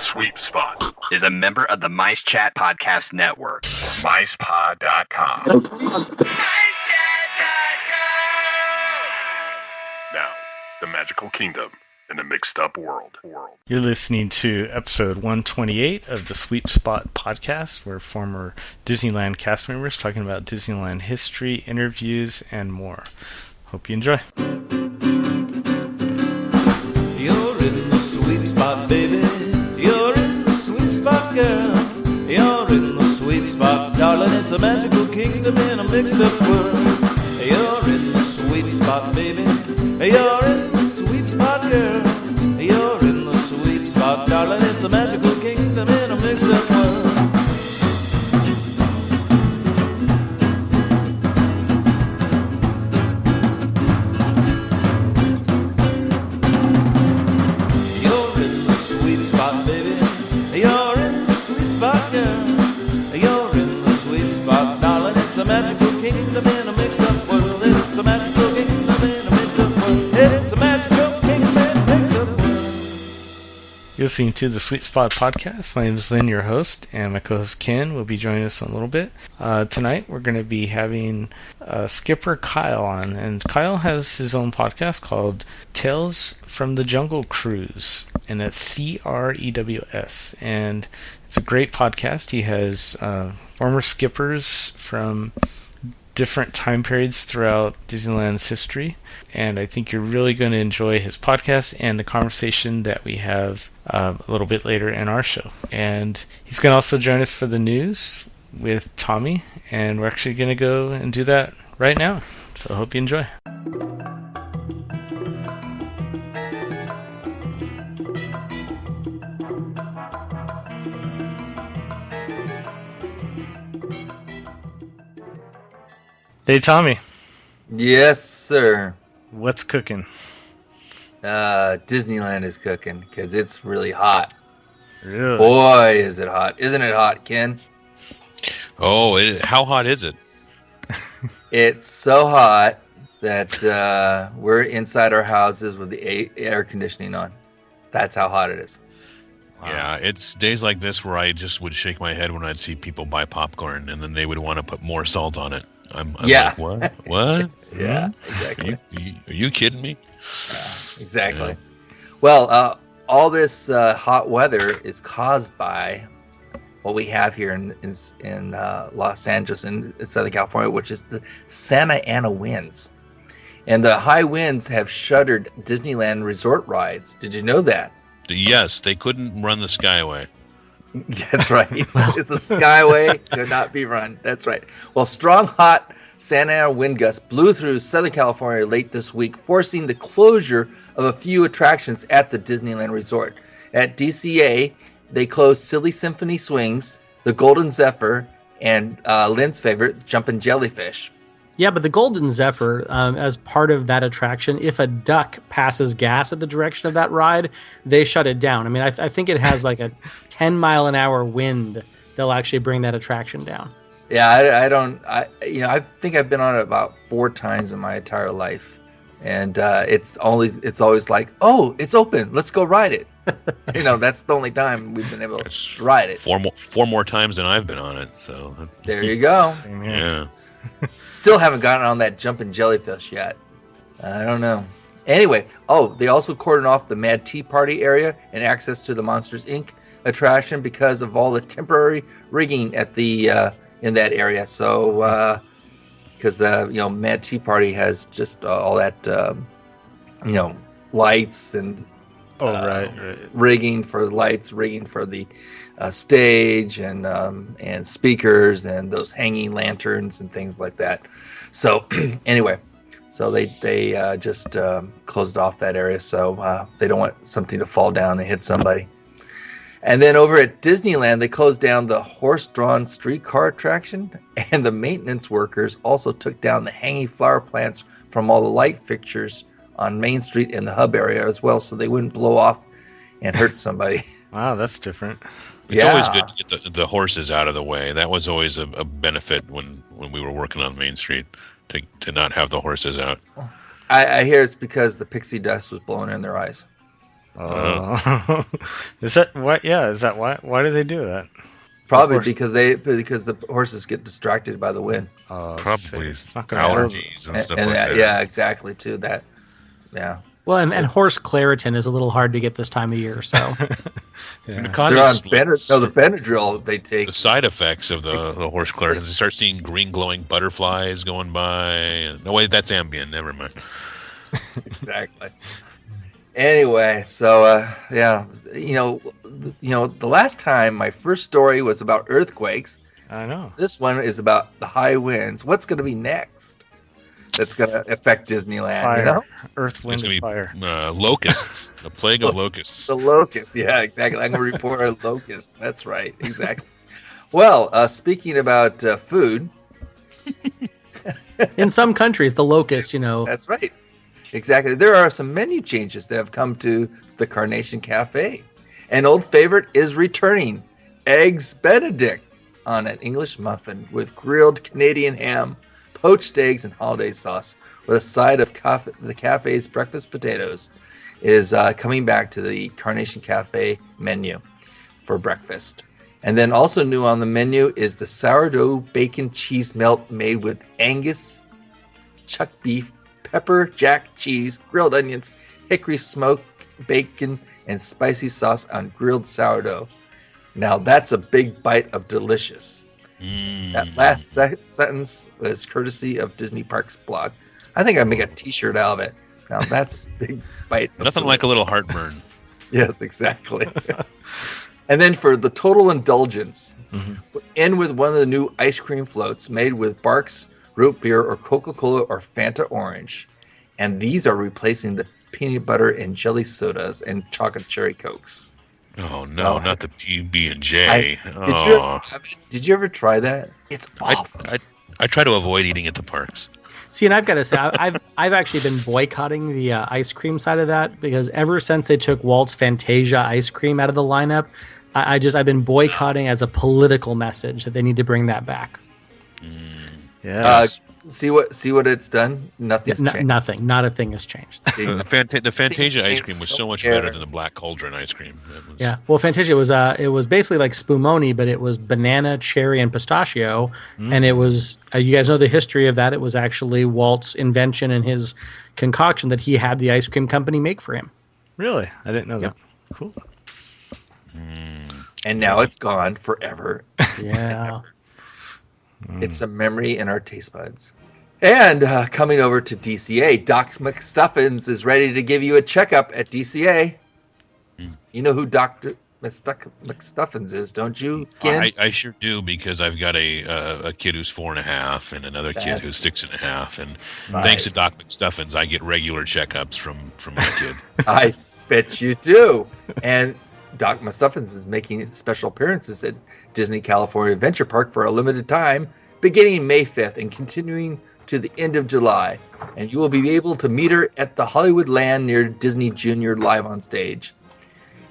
Sweet Spot is a member of the Mice Chat Podcast Network. MicePod.com. Now, the magical kingdom in a mixed up world. You're listening to episode 128 of the Sweet Spot Podcast, where former Disneyland cast members talking about Disneyland history, interviews, and more. Hope you enjoy. You're in the sweet spot, baby. You're in the sweet spot, girl. You're in the sweet spot, darling. It's a magical kingdom in a mixed up world. You're in the sweet spot, baby. You're in the sweet spot, girl. You're in the sweet spot, darling. It's a magical kingdom in a mixed up world. Kingdom in a mixed up world. It's a magical kingdom in a mixed up world. It's a magical kingdom in a mixed up world. You're listening to the Sweet Spot Podcast. My name is Lynn, your host, and my co-host Ken will be joining us in a little bit. Tonight we're going to be having Skipper Kyle on, and Kyle has his own podcast called Tales from the Jungle Cruise, and that's CREWS, and it's a great podcast. He has former skippers from different time periods throughout Disneyland's history, and I think you're really going to enjoy his podcast and the conversation that we have a little bit later in our show. And he's going to also join us for the news with Tommy, and we're actually going to go and do that right now. So I hope you enjoy. Hey, Tommy. Yes, sir. What's cooking? Disneyland is cooking because it's really hot. Really? Boy, is it hot. Isn't it hot, Ken? Oh, how hot is it? It's so hot that we're inside our houses with the air conditioning on. That's how hot it is. Wow. Yeah, it's days like this where I just would shake my head when I'd see people buy popcorn, and then they would want to put more salt on it. I'm yeah. Like, what? Yeah, exactly. Are you kidding me? Exactly. Yeah. Well, all this hot weather is caused by what we have here in Los Angeles in Southern California, which is the Santa Ana winds. And the high winds have shuttered Disneyland resort rides. Did you know that? Yes, they couldn't run the Skyway. That's right. The Skyway could not be run. That's right. Well, strong, hot Santa Ana wind gusts blew through Southern California late this week, forcing the closure of a few attractions at the Disneyland Resort. At DCA, they closed Silly Symphony Swings, the Golden Zephyr, and Lynn's favorite, Jumpin' Jellyfish. Yeah, but the Golden Zephyr, as part of that attraction, if a duck passes gas at the direction of that ride, they shut it down. I mean, I think it has like a 10-mile-an-hour wind that'll actually bring that attraction down. Yeah, I think I've been on it about 4 times in my entire life, and it's always like, oh, it's open, let's go ride it. That's the only time we've been able to ride it. Four more times than I've been on it. So there you go. Yeah. Still haven't gotten on that Jumpin' Jellyfish yet. I don't know. Anyway, they also cordoned off the Mad Tea Party area and access to the Monsters, Inc. attraction because of all the temporary rigging at the in that area. So, because the Mad Tea Party has just all that lights and right. rigging for the lights, rigging for the stage and speakers and those hanging lanterns and things like that. So anyway, so they just closed off that area, so they don't want something to fall down and hit somebody. And then over at Disneyland, they closed down the horse-drawn streetcar attraction, and the maintenance workers also took down the hanging flower plants from all the light fixtures on Main Street and the hub area as well, so they wouldn't blow off and hurt somebody. Wow, that's different. It's always good to get the horses out of the way. That was always a benefit when we were working on Main Street, to not have the horses out. I hear it's because the pixie dust was blowing in their eyes. Is that why? Yeah, is that why? Why do they do that? Probably because the horses get distracted by the wind. Probably it's not going to allergies and stuff like that. Yeah, exactly. Too that. Yeah. Well, and horse Claritin is a little hard to get this time of year, so. And it They're on causes the Benadryl they take. the side effects of the horse Claritin. They start seeing green glowing butterflies going by. No, wait, that's Ambien. Never mind. Exactly. Anyway, so the last time my first story was about earthquakes. I know. This one is about the high winds. What's going to be next? That's going to affect Disneyland. Fire. You know? Earth, wind, It's going and to fire. be locusts. The plague of locusts. The locusts. Yeah, exactly. I'm going to report on locusts. That's right. Exactly. Well, speaking about food. In some countries, the locust, That's right. Exactly. There are some menu changes that have come to the Carnation Cafe. An old favorite is returning. Eggs Benedict on an English muffin with grilled Canadian ham, poached eggs, and hollandaise sauce with a side of the cafe's breakfast potatoes is coming back to the Carnation Cafe menu for breakfast. And then also new on the menu is the sourdough bacon cheese melt made with Angus, chuck beef, pepper jack cheese, grilled onions, hickory smoked bacon, and spicy sauce on grilled sourdough. Now that's a big bite of delicious. That last sentence was courtesy of Disney Parks blog. I think I'd make a t-shirt out of it. Now that's a big bite. Nothing like a little heartburn. Yes, exactly. And then for the total indulgence, we'll end with one of the new ice cream floats made with Barks, root beer, or Coca-Cola or Fanta Orange. And these are replacing the peanut butter and jelly sodas and chocolate cherry Cokes. Oh, no, not the PB&J. Did you ever try that? It's awful. I try to avoid eating at the parks. See, and I've got to say, I've actually been boycotting the ice cream side of that because ever since they took Walt's Fantasia ice cream out of the lineup, I've been boycotting as a political message that they need to bring that back. Yeah. See what it's done? Nothing's changed. Nothing. Not a thing has changed. The Fantasia ice cream was so much better than the Black Cauldron ice cream. Yeah. Well, Fantasia was basically like Spumoni, but it was banana, cherry, and pistachio. And it was you guys know the history of that. It was actually Walt's invention and his concoction that he had the ice cream company make for him. Really? I didn't know that. Cool. And now it's gone forever. Yeah. It's a memory in our taste buds. And coming over to DCA, Doc McStuffins is ready to give you a checkup at DCA. You know who Dr. McStuffins is, don't you, Ken? I sure do, because I've got a kid who's 4.5 and another kid who's 6.5. And thanks to Doc McStuffins, I get regular checkups from my kids. I bet you do. And Doc McStuffins is making special appearances at Disney California Adventure Park for a limited time, beginning May 5th and continuing to the end of July. And you will be able to meet her at the Hollywood Land near Disney Junior live on stage.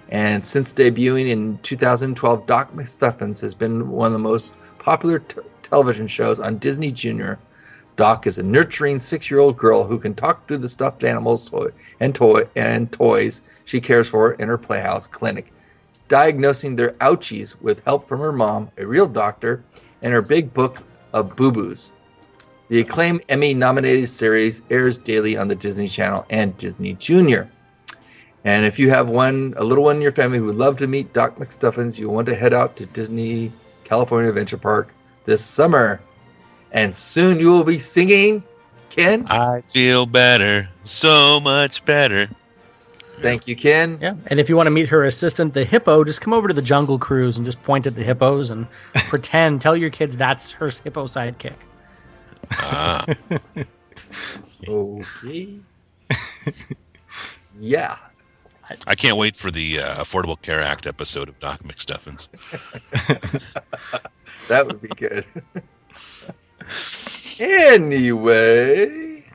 And since debuting in 2012, Doc McStuffins has been one of the most popular television shows on Disney Junior. Doc is a nurturing 6-year-old girl who can talk to the stuffed animals and toys she cares for in her playhouse clinic, diagnosing their ouchies with help from her mom, a real doctor, and her big book of boo-boos. The acclaimed Emmy-nominated series airs daily on the Disney Channel and Disney Junior. And if you have a little one in your family who would love to meet Doc McStuffins, you'll want to head out to Disney California Adventure Park this summer. And soon you will be singing, Ken? I feel better, so much better. Thank you, Ken. Yeah, and if you want to meet her assistant, the hippo, just come over to the Jungle Cruise and just point at the hippos and tell your kids that's her hippo sidekick. Okay. Yeah. I can't wait for the Affordable Care Act episode of Doc McStuffins. That would be good. Anyway,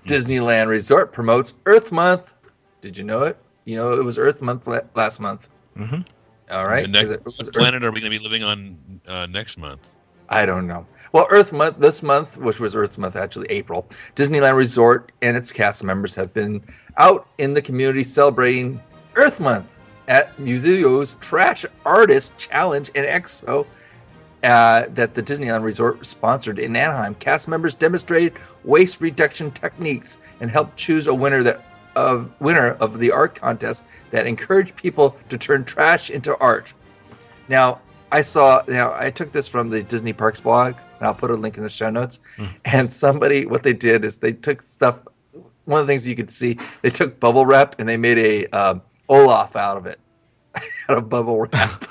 Disneyland Resort promotes Earth Month. Did you know it? You know it was Earth Month last month. Mm-hmm. All right. What planet are we going to be living on next month? I don't know. Well, Earth Month, this month, which was Earth Month, actually April, Disneyland Resort and its cast members have been out in the community celebrating Earth Month at Museo's Trash Artist Challenge and Expo that the Disneyland Resort sponsored in Anaheim. Cast members demonstrated waste reduction techniques and helped choose a winner of the art contest that encouraged people to turn trash into art. Now, I took this from the Disney Parks blog, and I'll put a link in the show notes. And what they did is they took stuff. One of the things you could see, they took bubble wrap and they made a Olaf out of it, out of bubble wrap.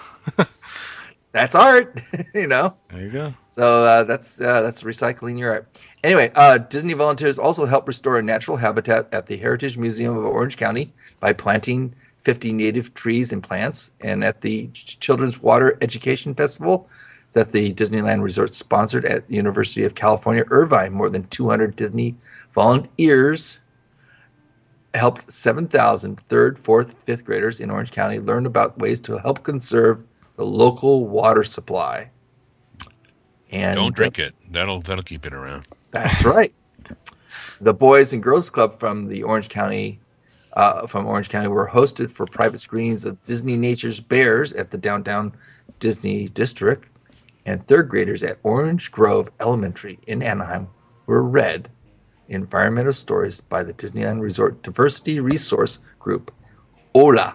That's art, you know. There you go. So that's recycling your art. Anyway, Disney volunteers also helped restore a natural habitat at the Heritage Museum of Orange County by planting 50 native trees and plants, and at the Children's Water Education Festival that the Disneyland Resort sponsored at the University of California, Irvine. More than 200 Disney volunteers helped 7,000 3rd, 4th, 5th graders in Orange County learn about ways to help conserve the local water supply. And don't drink it. That'll keep it around. That's right. The Boys and Girls Club from Orange County were hosted for private screenings of Disney Nature's Bears at the downtown Disney District, and 3rd graders at Orange Grove Elementary in Anaheim were read environmental stories by the Disneyland Resort Diversity Resource Group, OLA.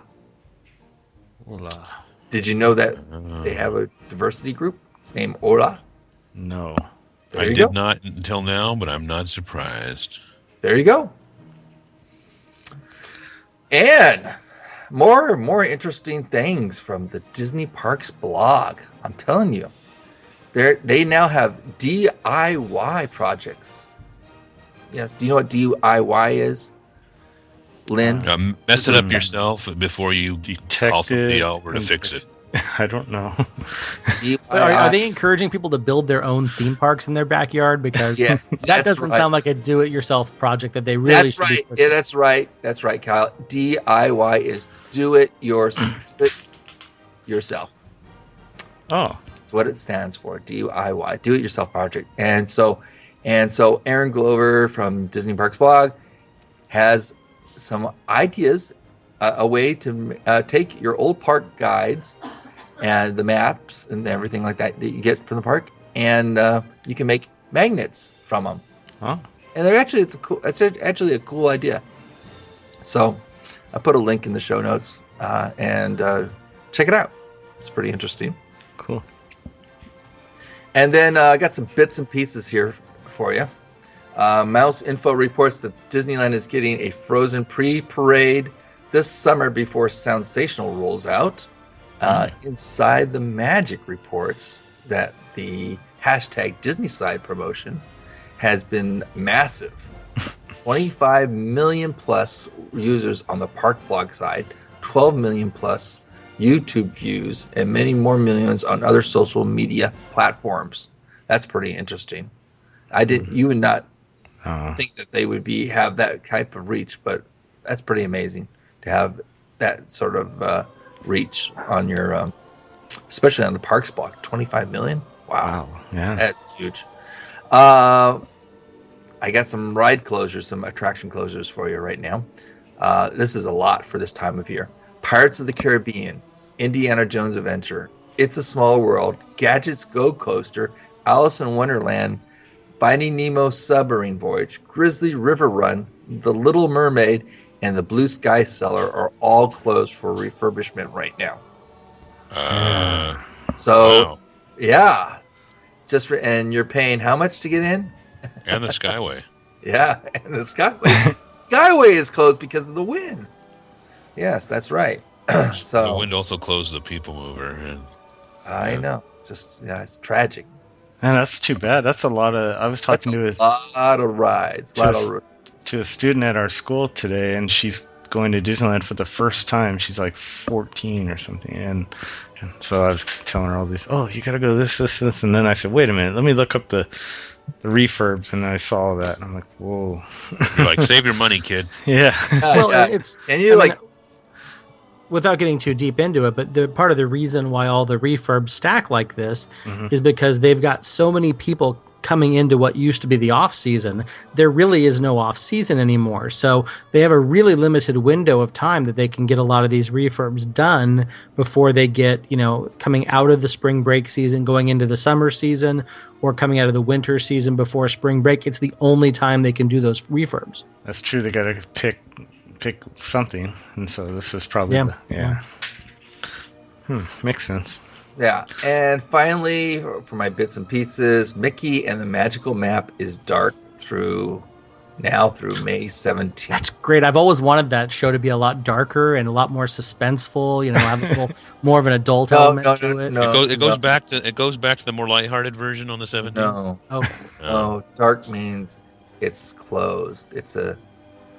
Hola. Did you know that they have a diversity group named OLA? No. I did not until now, but I'm not surprised. There you go. And more interesting things from the Disney Parks blog. I'm telling you, they now have DIY projects. Yes. Do you know what DIY is, Lynn? Mess it up yourself before you call somebody over to fix it. I don't know. Are they encouraging people to build their own theme parks in their backyard? Because that doesn't sound like a do-it-yourself project that they really should be pushing. Yeah, that's right. That's right, Kyle. DIY is do it yourself. Oh. That's what it stands for. DIY, do it yourself project. And so Aaron Glover from Disney Parks blog has some ideas, a way to take your old park guides and the maps and everything like that you get from the park, and you can make magnets from them. Huh. And it's actually a cool idea. So I put a link in the show notes and check it out. It's pretty interesting. Cool. And then I got some bits and pieces here for you. Mouse Info reports that Disneyland is getting a Frozen pre-parade this summer before Soundsational rolls out. Inside the Magic reports that the hashtag DisneySide promotion has been massive. 25 million plus users on the park blog side, 12 million plus YouTube views, and many more millions on other social media platforms. That's pretty interesting. You would not think that they would have that type of reach, but that's pretty amazing to have that sort of reach on your, especially on the parks blog. 25 million. Wow. Yeah, that's huge. I got some ride closures, some attraction closures for you right now. This is a lot for this time of year. Pirates of the Caribbean, Indiana Jones Adventure, It's a Small World, Gadgets Go Coaster, Alice in Wonderland, Finding Nemo Submarine Voyage, Grizzly River Run, The Little Mermaid, and the Blue Sky Cellar are all closed for refurbishment right now. Wow. Yeah. And you're paying how much to get in? And the Skyway. Yeah, and the Skyway. Skyway is closed because of the wind. Yes, that's right. So the wind also closed the People Mover. I know. It's tragic. And that's too bad. That's a lot of. I was talking to a lot of rides. To a student at our school today, and she's going to Disneyland for the first time. She's like 14 or something, and so I was telling her all these. Oh, you gotta go this, and then I said, wait a minute, let me look up the refurbs, and I saw that, and I'm like, whoa. You're like, save your money, kid. Yeah. Without getting too deep into it, but part of the reason why all the refurbs stack like this is because they've got so many people coming into what used to be the off season, there really is no off season anymore. So they have a really limited window of time that they can get a lot of these refurbs done before they get, coming out of the spring break season, going into the summer season, or coming out of the winter season before spring break. It's the only time they can do those refurbs. That's true. They got to pick something, and so this is probably makes sense. Yeah, and finally, for my bits and pieces, Mickey and the Magical Map is dark through May 17th. That's great. I've always wanted that show to be a lot darker and a lot more suspenseful. Have a little more of an adult element to it. It goes back to the more lighthearted version on the 17th. No. Okay. No, dark means it's closed. It's a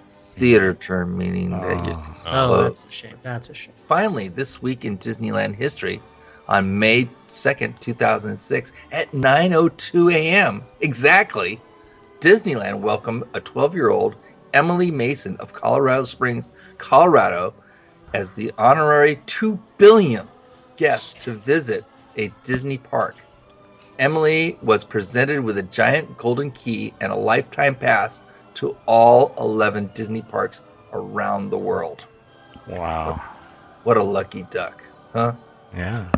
theater term meaning that it's closed. That's a shame. Finally, this week in Disneyland history, on May 2nd, 2006, at 9:02 a.m. exactly, Disneyland welcomed a 12-year-old Emily Mason of Colorado Springs, Colorado, as the honorary 2 billionth guest to visit a Disney park. Emily was presented with a giant golden key and a lifetime pass to all 11 Disney parks around the world. Wow. What a lucky duck, huh? Yeah.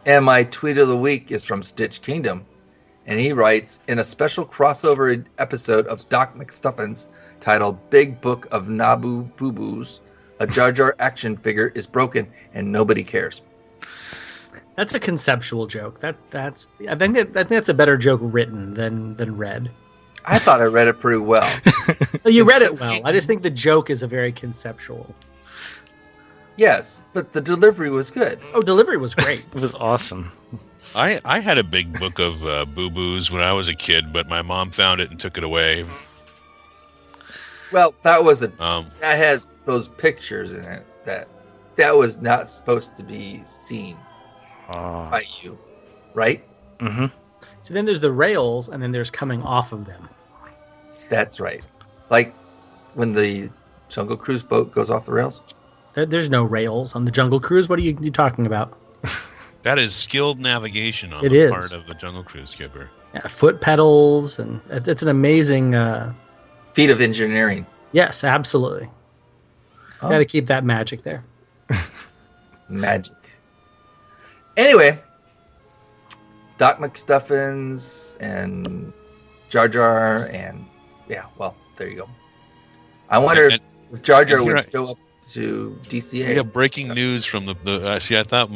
And my tweet of the week is from Stitch Kingdom. And he writes, in a special crossover episode of Doc McStuffins titled Big Book of Naboo Boo-Boos, a Jar Jar action figure is broken and nobody cares. That's a conceptual joke. I think that's a better joke written than read. I thought I read it pretty well. You read it well. I just think the joke is a very conceptual. Yes, but the delivery was good. Oh, delivery was great. It was awesome. I had a big book of boo-boos when I was a kid, but my mom found it and took it away. Well, that was I had those pictures in it that was not supposed to be seen by you, right? Mm-hmm. So then there's the rails, and then there's coming off of them. That's right. Like when the Jungle Cruise boat goes off the rails. There's no rails on the Jungle Cruise. What are you talking about? That is skilled navigation on part of the Jungle Cruise, Skipper. Yeah, foot pedals, and it's an amazing feat of engineering. Yes, absolutely. Got to keep that magic there. Magic. Anyway, Doc McStuffins and Jar Jar, and there you go. I wonder if Jar Jar would show up to DCA. We have breaking news from the see. I thought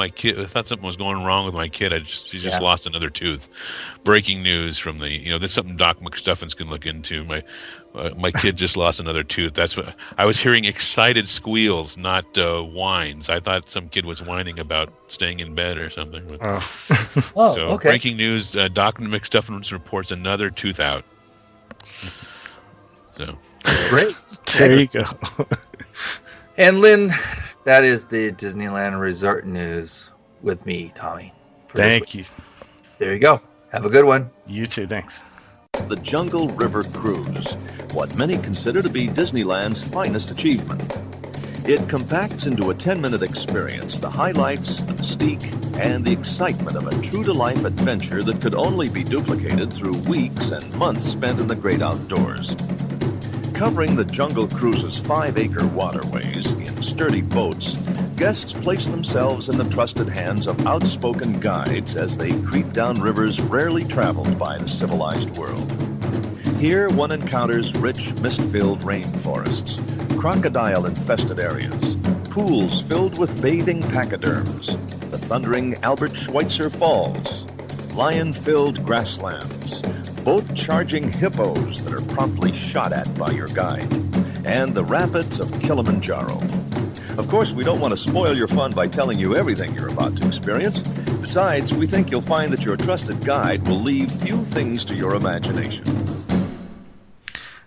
something was going wrong with my kid. She just lost another tooth. Breaking news from the this is something Doc McStuffins can look into. My kid just lost another tooth. That's what I was hearing. Excited squeals, not whines. I thought some kid was whining about staying in bed or something. Okay. Breaking news: Doc McStuffins reports another tooth out. So great. There you go. And Lynn, that is the Disneyland Resort news with me, Tommy. Thank you. There you go. Have a good one. You too. Thanks. The Jungle River Cruise, what many consider to be Disneyland's finest achievement. It compacts into a 10-minute experience the highlights, the mystique, and the excitement of a true-to-life adventure that could only be duplicated through weeks and months spent in the great outdoors. Covering the Jungle Cruise's 5-acre waterways in sturdy boats, guests place themselves in the trusted hands of outspoken guides as they creep down rivers rarely traveled by the civilized world. Here one encounters rich, mist-filled rainforests, crocodile-infested areas, pools filled with bathing pachyderms, the thundering Albert Schweitzer Falls, lion-filled grasslands, boat-charging hippos that are promptly shot at by your guide, and the rapids of Kilimanjaro. Of course, we don't want to spoil your fun by telling you everything you're about to experience. Besides, we think you'll find that your trusted guide will leave few things to your imagination.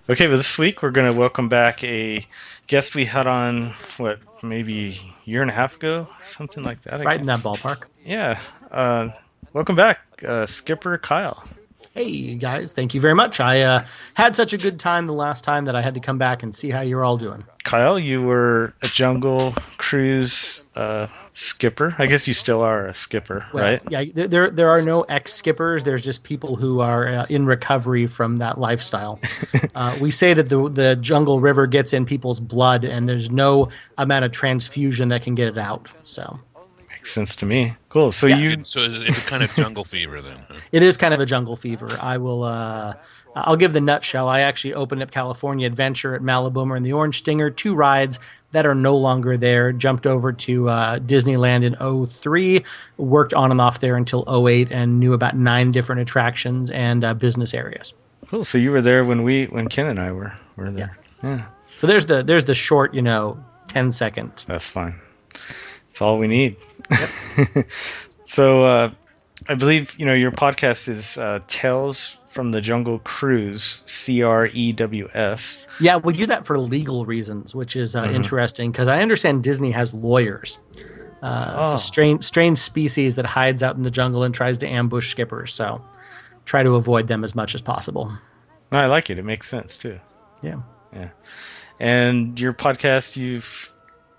Okay, well, this week we're going to welcome back a guest we had on, maybe a year and a half ago, something like that. Right in that ballpark. Yeah. Welcome back, Skipper Kyle. Hey, guys. Thank you very much. I had such a good time the last time that I had to come back and see how you're all doing. Kyle, you were a Jungle Cruise skipper. I guess you still are a skipper, right? Yeah, there are no ex-skippers. There's just people who are in recovery from that lifestyle. We say that the Jungle River gets in people's blood, and there's no amount of transfusion that can get it out. So Makes sense to me. Cool. So So it's a kind of jungle fever then. Huh? it is kind of a jungle fever. I'll give the nutshell. I actually opened up California Adventure at Maliboomer and the Orange Stinger, 2 rides that are no longer there. Jumped over to Disneyland in 2003, worked on and off there until 2008, and knew about 9 different attractions and business areas. Cool. So you were there when Ken and I were there. Yeah. So there's the short, 10-second. That's fine. That's all we need. Yep. So I believe your podcast is Tales from the Jungle Cruise, CREWS. Yeah, we do that for legal reasons, which is interesting because I understand Disney has lawyers. It's a strange species that hides out in the jungle and tries to ambush skippers. So try to avoid them as much as possible. I like it. It makes sense too. Yeah. And your podcast,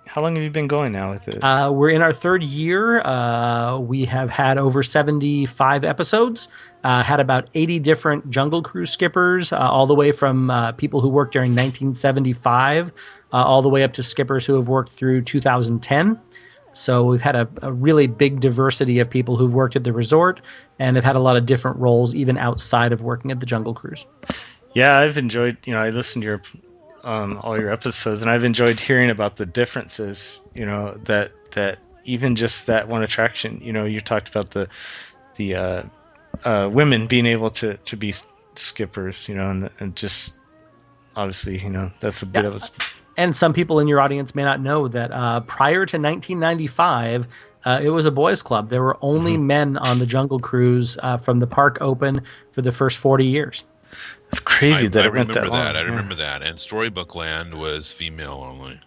how long have you been going now with it? We're in our 3rd year. We have had over 75 episodes, had about 80 different Jungle Cruise skippers, all the way from people who worked during 1975, all the way up to skippers who have worked through 2010. So we've had a really big diversity of people who've worked at the resort and have had a lot of different roles, even outside of working at the Jungle Cruise. Yeah, I've enjoyed, I listened to all your episodes, and I've enjoyed hearing about the differences, that even just that one attraction, you talked about the women being able to be skippers, and just obviously, that's a bit of a... And some people in your audience may not know that prior to 1995, it was a boys' club. There were only men on the Jungle Cruise from the park open for the first 40 years. It's crazy that it went that long. I remember that. And Storybook Land was female only.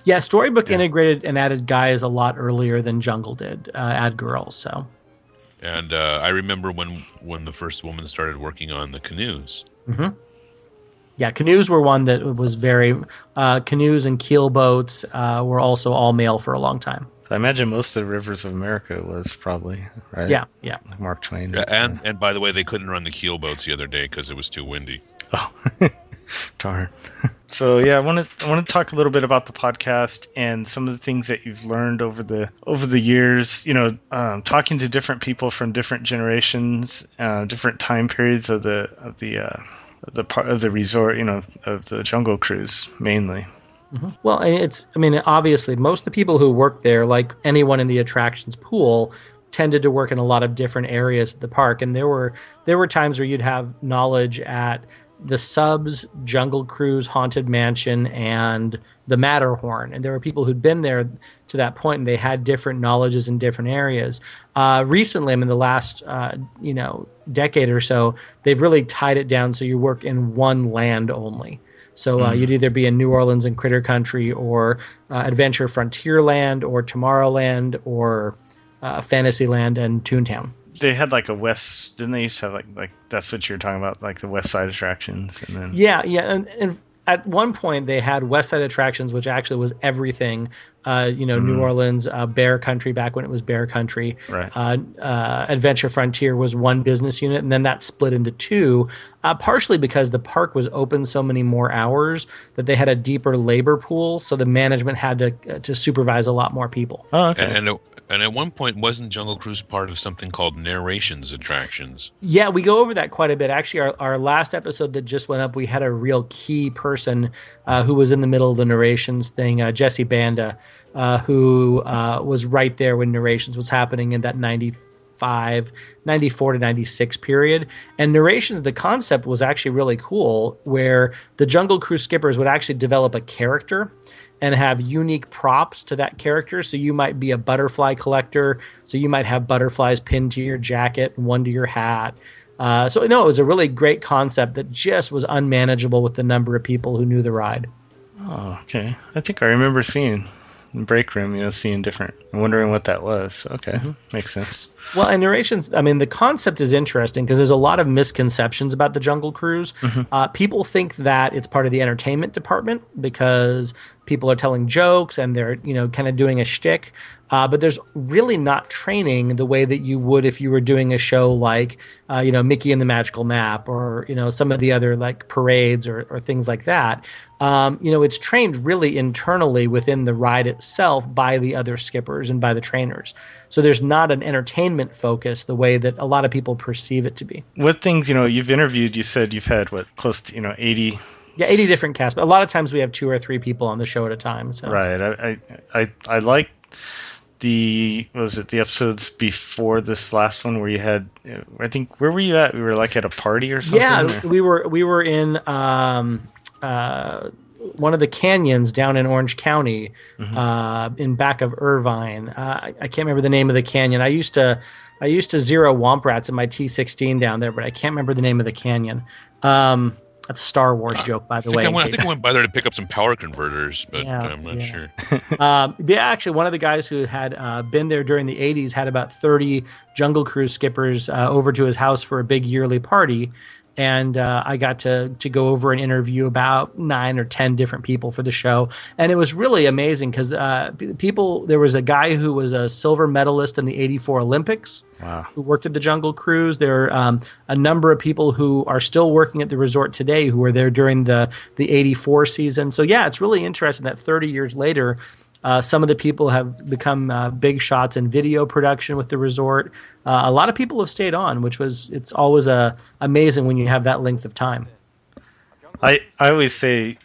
Yeah, Storybook integrated and added guys a lot earlier than Jungle did, add girls. So. And I remember when the first woman started working on the canoes. Mm-hmm. Yeah, canoes were one that was very... canoes and keel boats were also all male for a long time. I imagine most of the rivers of America was probably, right? Yeah. Like Mark Twain. Yeah, and by the way, they couldn't run the keel boats the other day because it was too windy. Oh, darn. So yeah, I want to talk a little bit about the podcast and some of the things that you've learned over the years. Talking to different people from different generations, different time periods of the part of the resort, of the Jungle Cruise mainly. Mm-hmm. Well, obviously, most of the people who work there, like anyone in the attractions pool, tended to work in a lot of different areas of the park. And there were times where you'd have knowledge at the Subs, Jungle Cruise, Haunted Mansion, and the Matterhorn. And there were people who'd been there to that point, and they had different knowledges in different areas. Recently, the last decade or so, they've really tied it down so you work in one land only. So you'd either be in New Orleans and Critter Country, or Adventure Frontierland, or Tomorrowland, or Fantasyland and Toontown. They had like a west, didn't they used to have like that's what you're talking about, like the West Side attractions, and then and at one point they had West Side attractions, which actually was everything. New Orleans, Bear Country back when it was Bear Country. Right. Adventure Frontier was one business unit, and then that split into 2, partially because the park was open so many more hours that they had a deeper labor pool, so the management had to supervise a lot more people. Oh, okay. And at one point, wasn't Jungle Cruise part of something called Narrations Attractions? Yeah, we go over that quite a bit. Actually, our last episode that just went up, we had a real key person who was in the middle of the Narrations thing, Jesse Banda, who was right there when Narrations was happening in that 94 to 96 period. And Narrations, the concept was actually really cool, where the Jungle Cruise skippers would actually develop a character and have unique props to that character. So you might be a butterfly collector. So you might have butterflies pinned to your jacket and one to your hat. It was a really great concept that just was unmanageable with the number of people who knew the ride. Oh, okay. I think I remember seeing in break room, seeing different. I'm wondering what that was. Okay, makes sense. Well, and narrations, I mean, the concept is interesting because there's a lot of misconceptions about the Jungle Cruise. People think that it's part of the entertainment department because people are telling jokes and they're, kind of doing a shtick. But there's really not training the way that you would if you were doing a show like, Mickey and the Magical Map or, some of the other like parades or things like that. It's trained really internally within the ride itself by the other skippers and by the trainers. So there's not an entertainment focus the way that a lot of people perceive it to be. What things, you've interviewed, you said you've had close to, 80. Yeah, 80 different casts. But a lot of times we have 2 or 3 people on the show at a time. So. Right. I like the episodes before this last one where you had, I think, where were you at? We were like at a party or something? Yeah, we were in one of the canyons down in Orange County, in back of Irvine. I can't remember the name of the canyon. I used to zero womp rats in my T16 down there, but I can't remember the name of the canyon. That's a Star Wars joke, by the way. I think I went by there to pick up some power converters, but I'm not sure. Actually, one of the guys who had been there during the 80s had about 30 Jungle Cruise skippers over to his house for a big yearly party. And I got to go over and interview about 9 or 10 different people for the show. And it was really amazing because there was a guy who was a silver medalist in the 84 Olympics. Wow. Who worked at the Jungle Cruise. There are a number of people who are still working at the resort today who were there during the 84 season. So, yeah, it's really interesting that 30 years later, some of the people have become big shots in video production with the resort. A lot of people have stayed on, it's always amazing when you have that length of time. I always say,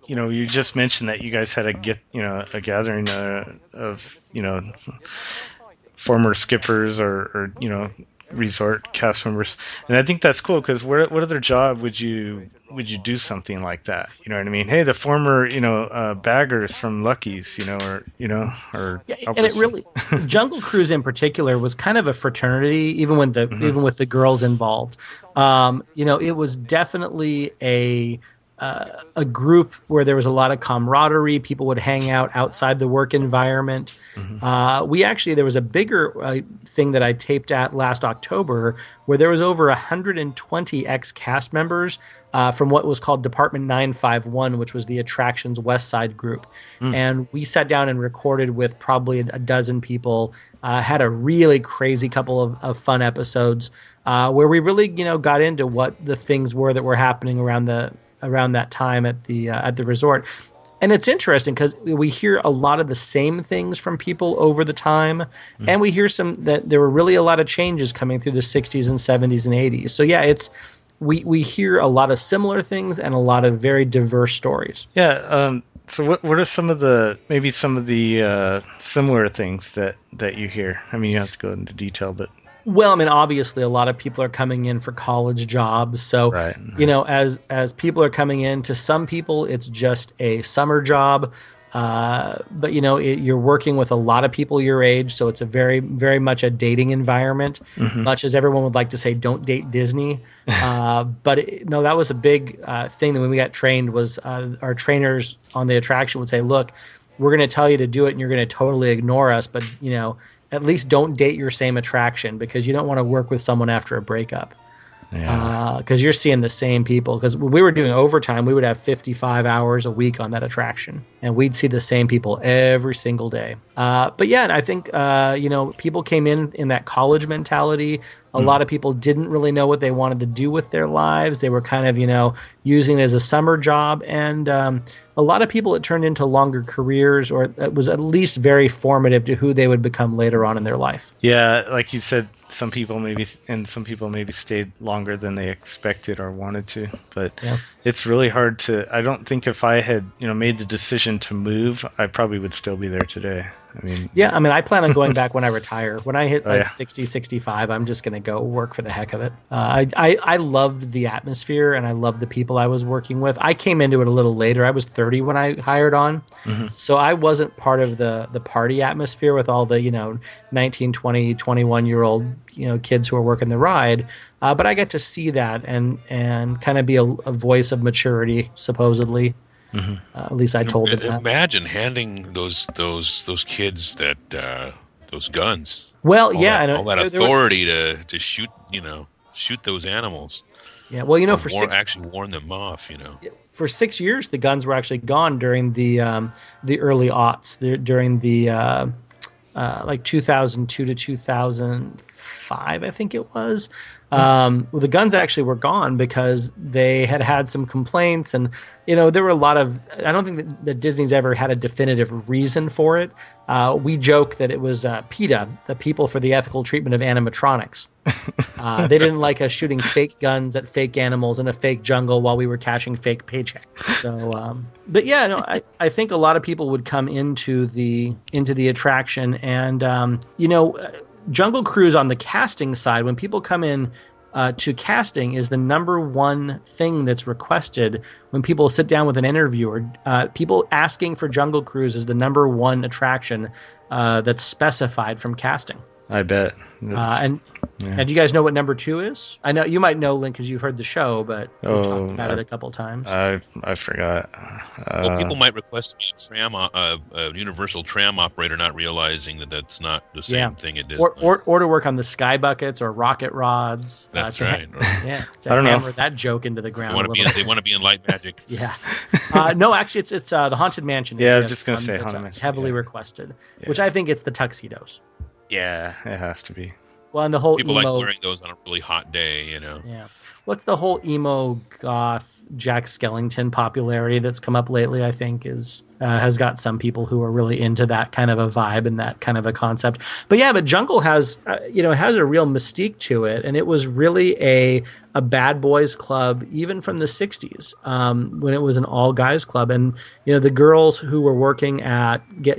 you just mentioned that you guys had a gathering of former skippers or resort cast members, and I think that's cool because what other job would you do something like that? You know what I mean? Hey, the former baggers from Lucky's, or and it really Jungle Cruise in particular was kind of a fraternity, even with the girls involved. It was definitely a group where there was a lot of camaraderie. People would hang out outside the work environment. There was a bigger thing that I taped at last October where there was over 120 ex-cast members from what was called Department 951, which was the attraction's West Side group. And we sat down and recorded with probably a dozen people, had a really crazy couple of fun episodes where we really, got into what the things were that were happening around that time at the resort. And it's interesting because we hear a lot of the same things from people over the time, and we hear that there were really a lot of changes coming through the 60s and 70s and 80s. So yeah, we hear a lot of similar things and a lot of very diverse stories. Yeah. So what are some of the similar things that you hear? I mean, you don't have to go into detail, but. Well, I mean, obviously, a lot of people are coming in for college jobs. So, right. As people are coming in, to some people, it's just a summer job. But, you're working with a lot of people your age. So it's a very, very much a dating environment, much as everyone would like to say, don't date Disney. But that was a big thing that when we got trained was our trainers on the attraction would say, look, we're going to tell you to do it and you're going to totally ignore us. But, at least don't date your same attraction because you don't want to work with someone after a breakup. Yeah. Because you're seeing the same people. Because when we were doing overtime, we would have 55 hours a week on that attraction. And we'd see the same people every single day. But yeah, I think, people came in that college mentality. A lot of people didn't really know what they wanted to do with their lives. They were kind of, using it as a summer job. And a lot of people, it turned into longer careers, or it was at least very formative to who they would become later on in their life. Yeah, like you said, some people maybe stayed longer than they expected or wanted to. But It's really hard to. I don't think if I had made the decision to move, I probably would still be there today. I plan on going back when I retire. When I hit 60, 65, I'm just going to go work for the heck of it. I loved the atmosphere and I loved the people I was working with. I came into it a little later. I was 30 when I hired on. So I wasn't part of the party atmosphere with all the, 19, 20, 21-year-old, kids who are working the ride. But I get to see that and kind of be a voice of maturity, supposedly. At least I told them that. Imagine handing those kids that those guns. Well, All yeah, that, all that authority to shoot, shoot those animals. Yeah, well, actually warn them off. For 6 years, the guns were actually gone during the early aughts, during the like 2002 to 2005, I think it was. The guns actually were gone because they had some complaints, and there were a lot of. I don't think that Disney's ever had a definitive reason for it. We joke that it was PETA, the People for the Ethical Treatment of Animatronics. They didn't like us shooting fake guns at fake animals in a fake jungle while we were cashing fake paychecks. So, but yeah, no, I think a lot of people would come into the attraction, and Jungle Cruise on the casting side, when people come in to casting, is the number one thing that's requested when people sit down with an interviewer. People asking for Jungle Cruise is the number one attraction that's specified from casting. I bet. And do you guys know what number 2 is? I know you might know, Link, because you've heard the show, but we talked about it a couple times. I forgot. Well, people might request to be a universal tram operator, not realizing that that's not the same thing it is. Or to work on the sky buckets or rocket rods. That's right. Yeah, to I don't hammer know. that joke into the ground. They want to be in light magic. Yeah. No, actually, it's the Haunted Mansion. Yeah, I was just gonna say Haunted Mansion. Heavily requested, which I think it's the tuxedos. Yeah, it has to be. Well, and the whole people emo, like wearing those on a really hot day, Yeah. What's the whole emo goth Jack Skellington popularity that's come up lately? I think has got some people who are really into that kind of a vibe and that kind of a concept. But Jungle has has a real mystique to it, and it was really a bad boys club even from the 60s when it was an all guys club. And the girls who were working at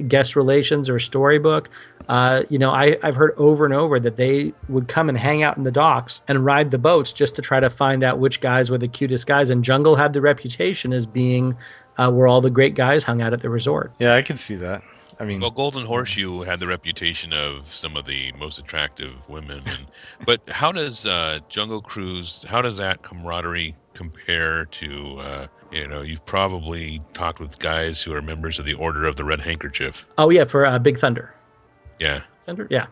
guest relations or storybook. I've heard over and over that they would come and hang out in the docks and ride the boats just to try to find out which guys were the cutest guys. And Jungle had the reputation as being where all the great guys hung out at the resort. Yeah, I can see that. I mean, well, Golden Horseshoe had the reputation of some of the most attractive women. But how does Jungle Cruise? How does that camaraderie compare to? You've probably talked with guys who are members of the Order of the Red Handkerchief. Oh yeah, for Big Thunder. Yeah. Thunder? Yeah.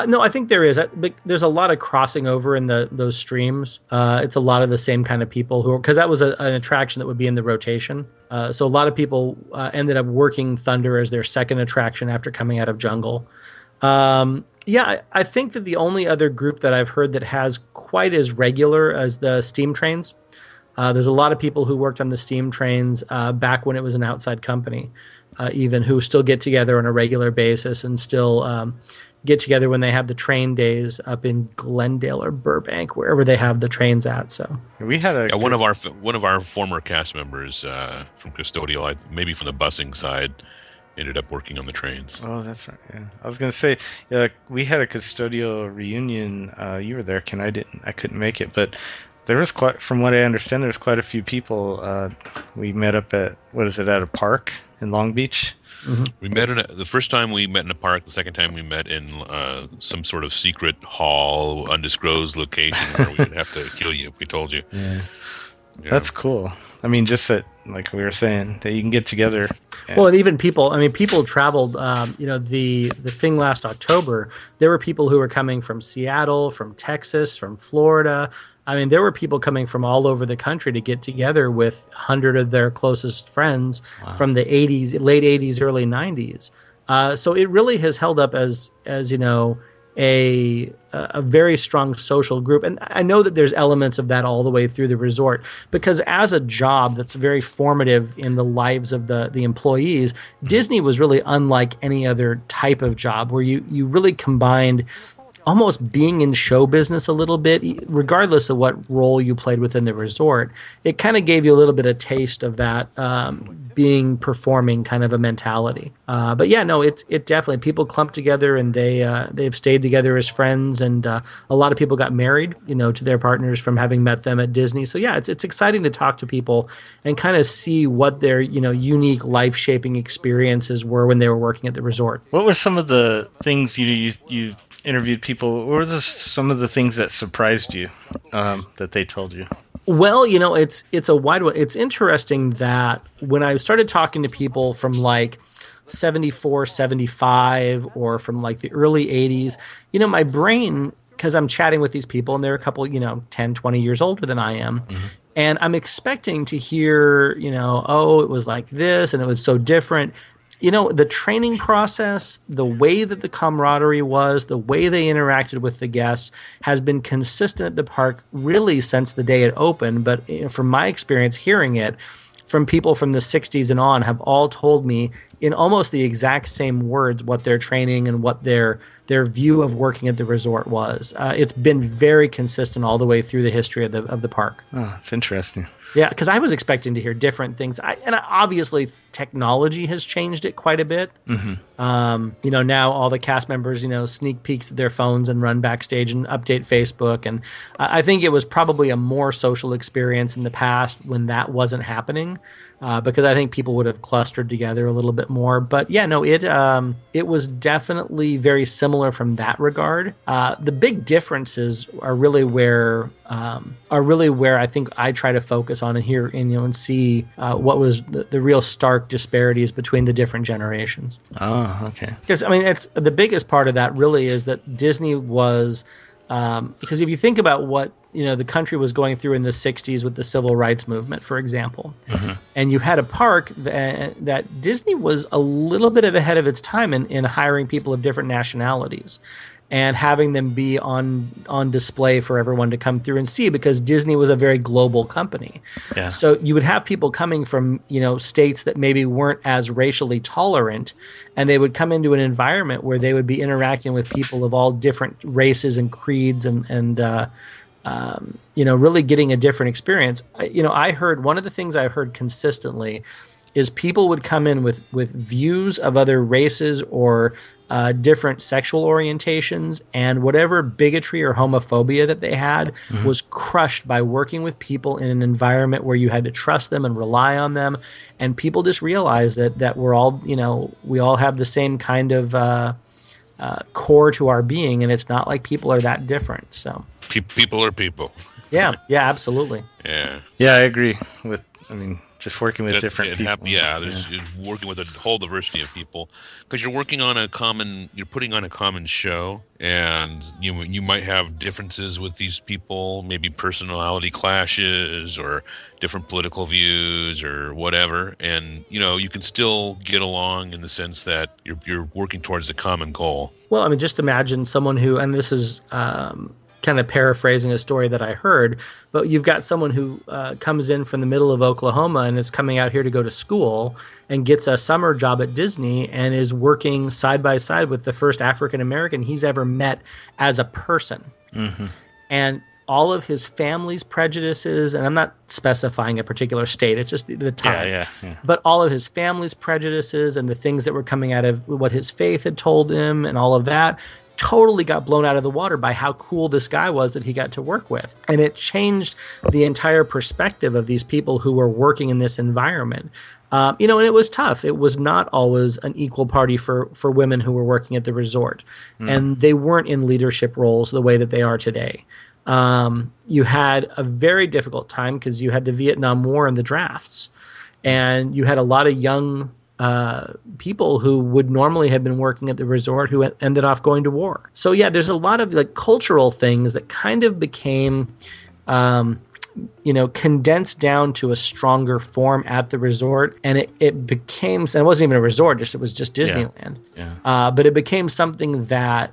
No, I think there is. There's a lot of crossing over in those streams. It's a lot of the same kind of people because that was an attraction that would be in the rotation. So a lot of people ended up working Thunder as their second attraction after coming out of Jungle. I think that the only other group that I've heard that has quite as regular as the steam trains. There's a lot of people who worked on the steam trains back when it was an outside company. Even who still get together on a regular basis and still get together when they have the train days up in Glendale or Burbank, wherever they have the trains at. So we had one of our former cast members from custodial, maybe from the busing side, ended up working on the trains. Oh, that's right. Yeah, I was gonna say we had a custodial reunion. You were there, Ken. I couldn't make it, but. There was from what I understand, there's quite a few people. We met up at at a park in Long Beach. Mm-hmm. We met the first time we met in a park. The second time we met in some sort of secret hall, undisclosed location where we would have to kill you if we told you. Yeah. That's cool. I mean, just that, like we were saying, that you can get together. Well, and even people. I mean, people traveled. The thing last October, there were people who were coming from Seattle, from Texas, from Florida. I mean, there were people coming from all over the country to get together with 100 of their closest friends from the late 80s, early 90s. So it really has held up as a very strong social group. And I know that there's elements of that all the way through the resort, because as a job that's very formative in the lives of the employees, Disney was really unlike any other type of job where you really combined almost being in show business a little bit, regardless of what role you played within the resort. It kind of gave you a little bit of taste of that performing kind of a mentality. But yeah, no, it definitely, people clumped together and they've stayed together as friends, and a lot of people got married, to their partners from having met them at Disney. So yeah, it's exciting to talk to people and kind of see what their unique life shaping experiences were when they were working at the resort. What were some of the things you interviewed people? What were some of the things that surprised you that they told you? Well, it's a wide one. It's interesting that when I started talking to people from like 74, 75, or from like the early 80s, you know, my brain, because I'm chatting with these people and they're a couple, you know, 10, 20 years older than I am. Mm-hmm. And I'm expecting to hear, you know, oh, it was like this and it was so different. You know, the training process, the way that the camaraderie was, the way they interacted with the guests has been consistent at the park really since the day it opened. But you know, from my experience hearing it, from people from the 60s and on have all told me in almost the exact same words what their training and what their view of working at the resort was. It's been very consistent all the way through the history of the park. Oh, it's interesting. Yeah, because I was expecting to hear different things. Obviously, technology has changed it quite a bit. Mm-hmm. You know, now all the cast members, you know, sneak peeks at their phones and run backstage and update Facebook. And I think it was probably a more social experience in the past when that wasn't happening, because I think people would have clustered together a little bit more. But yeah, no, it was definitely very similar from that regard. The big differences are really where I think I try to focus on and hear and, you know, and see what was the real stark disparities between the different generations. Oh, okay. Because I mean, it's the biggest part of that really is that Disney was because if you think about what, you know, the country was going through in the 60s with the civil rights movement, for example, mm-hmm. and you had a park that Disney was a little bit ahead of its time in hiring people of different nationalities and having them be on display for everyone to come through and see, because Disney was a very global company. Yeah. So you would have people coming from, you know, states that maybe weren't as racially tolerant, and they would come into an environment where they would be interacting with people of all different races and creeds and you know, really getting a different experience. You know, I heard one of the things I heard consistently is people would come in with views of other races or different sexual orientations, and whatever bigotry or homophobia that they had mm-hmm. was crushed by working with people in an environment where you had to trust them and rely on them. And people just realized that we're all, you know, we all have the same kind of core to our being, and it's not like people are that different. So people are people. Yeah, absolutely. Yeah, I agree with. I mean, just working with different people. There's working with a whole diversity of people, because you're putting on a common show, and you might have differences with these people, maybe personality clashes or different political views or whatever, and you know, you can still get along in the sense that you're working towards a common goal. Well, I mean, just imagine someone who, and this is kind of paraphrasing a story that I heard, but you've got someone who comes in from the middle of Oklahoma and is coming out here to go to school and gets a summer job at Disney and is working side by side with the first African American he's ever met as a person. Mm-hmm. And all of his family's prejudices, and I'm not specifying a particular state, it's just the time. Yeah. But all of his family's prejudices and the things that were coming out of what his faith had told him and all of that totally got blown out of the water by how cool this guy was that he got to work with. And it changed the entire perspective of these people who were working in this environment. You know, and it was tough. It was not always an equal party for women who were working at the resort. And they weren't in leadership roles the way that they are today. You had a very difficult time because you had the Vietnam War and the drafts. And you had a lot of young people who would normally have been working at the resort who ended up going to war. So yeah, there's a lot of like cultural things that kind of became, you know, condensed down to a stronger form at the resort, and it became, and it wasn't even a resort, it was just Disneyland. Yeah. But it became something that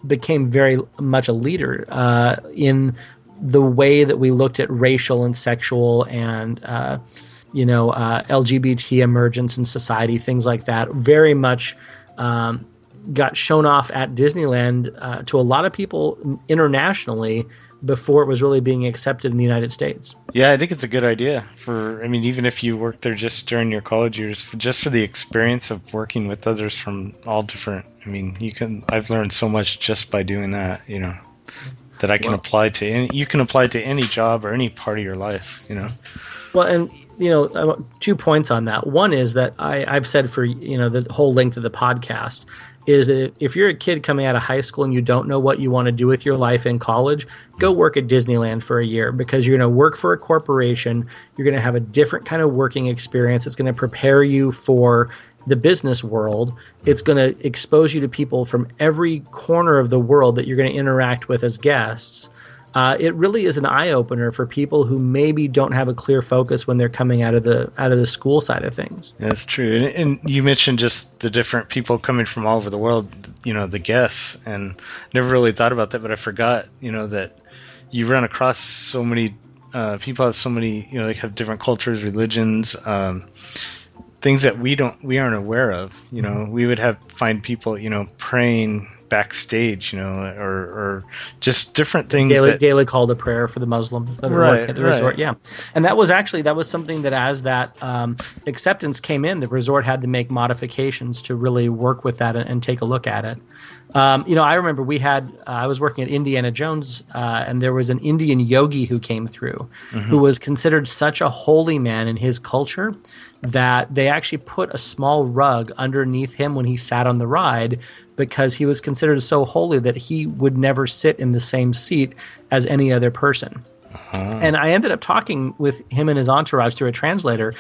became very much a leader in the way that we looked at racial and sexual and you know, LGBT emergence in society, things like that, very much got shown off at Disneyland to a lot of people internationally before it was really being accepted in the United States. Yeah, I think it's a good idea even if you worked there just during your college years, just for the experience of working with others from all different, I've learned so much just by doing that, you know, that I can apply to, and you can apply to any job or any part of your life, you know. Well, and, you know, 2 points on that. One is that I've said for, you know, the whole length of the podcast is that if you're a kid coming out of high school and you don't know what you want to do with your life in college, go work at Disneyland for a year, because you're going to work for a corporation. You're going to have a different kind of working experience. It's going to prepare you for the business world. It's going to expose you to people from every corner of the world that you're going to interact with as guests. It really is an eye-opener for people who maybe don't have a clear focus when they're coming out of the school side of things. That's true. And you mentioned just the different people coming from all over the world, the guests, and never really thought about that, but I forgot, that you run across so many people have so many, they have different cultures, religions, things that we aren't aware of. We would find people, praying backstage, or just different things. Gaelic call to prayer for the Muslims that are working at the resort. Yeah. And that was something that as that acceptance came in, the resort had to make modifications to really work with that and take a look at it. I remember I was working at Indiana Jones, and there was an Indian yogi who came through, who was considered such a holy man in his culture that they actually put a small rug underneath him when he sat on the ride, because he was considered so holy that he would never sit in the same seat as any other person. And I ended up talking with him and his entourage through a translator.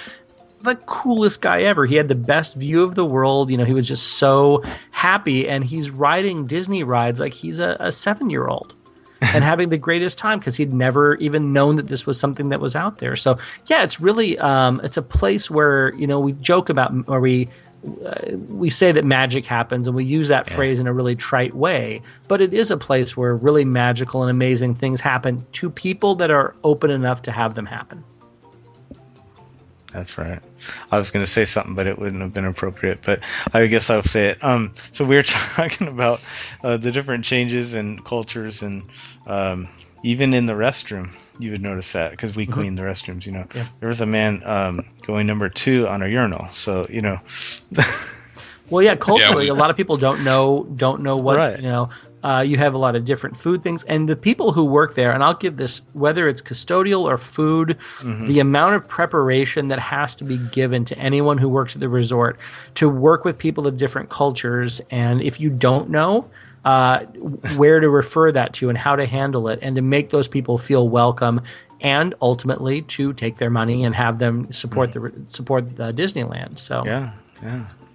The coolest guy ever. He had the best view of the world. He was just so happy, and he's riding Disney rides like he's a 7-year-old and having the greatest time because he'd never even known that this was something that was out there. So yeah, it's really it's a place where we joke about, or we say that magic happens, and we use that phrase in a really trite way, but it is a place where really magical and amazing things happen to people that are open enough to have them happen. That's right. I was going to say something, but it wouldn't have been appropriate. But I guess I'll say it. So we were talking about the different changes and cultures, and even in the restroom, you would notice that because we clean the restrooms. There was a man going number 2 on a urinal. So Well, yeah, culturally, a lot of people don't know what you have a lot of different food things, and the people who work there, and I'll give this, whether it's custodial or food, the amount of preparation that has to be given to anyone who works at the resort to work with people of different cultures, and if you don't know where to refer that to and how to handle it, and to make those people feel welcome, and ultimately to take their money and have them support the Disneyland. So yeah.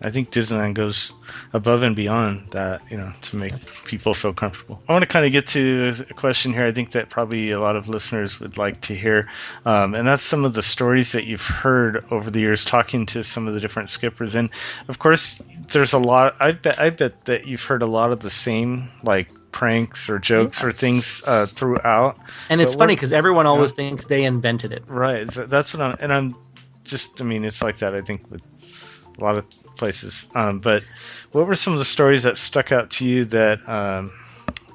I think Disneyland goes above and beyond that, to make people feel comfortable. I want to kind of get to a question here I think that probably a lot of listeners would like to hear, and that's some of the stories that you've heard over the years talking to some of the different skippers. And, of course, there's a lot. I bet that you've heard a lot of the same, like, pranks or jokes or things throughout. And it's funny because everyone always thinks they invented it. Right. That's what it's like that, I think, with a lot of places. But what were some of the stories that stuck out to you that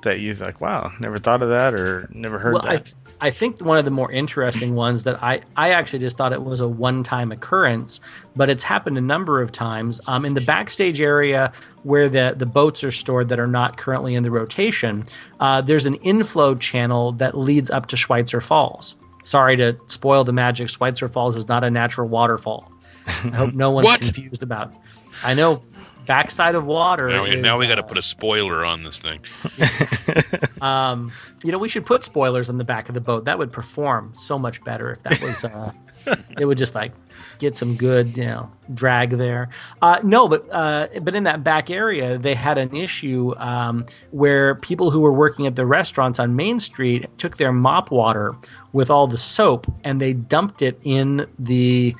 you was like, wow, never thought of that or never heard that? I think one of the more interesting ones that I actually just thought it was a one-time occurrence, but it's happened a number of times. In the backstage area where the boats are stored that are not currently in the rotation, there's an inflow channel that leads up to Sweitzer Falls. Sorry to spoil the magic. Sweitzer Falls is not a natural waterfall. I hope no one's confused about it. I know backside of water. Now we got to put a spoiler on this thing. We should put spoilers on the back of the boat. That would perform so much better if that was. It would just get some good drag there. But in that back area, they had an issue where people who were working at the restaurants on Main Street took their mop water with all the soap and they dumped it in the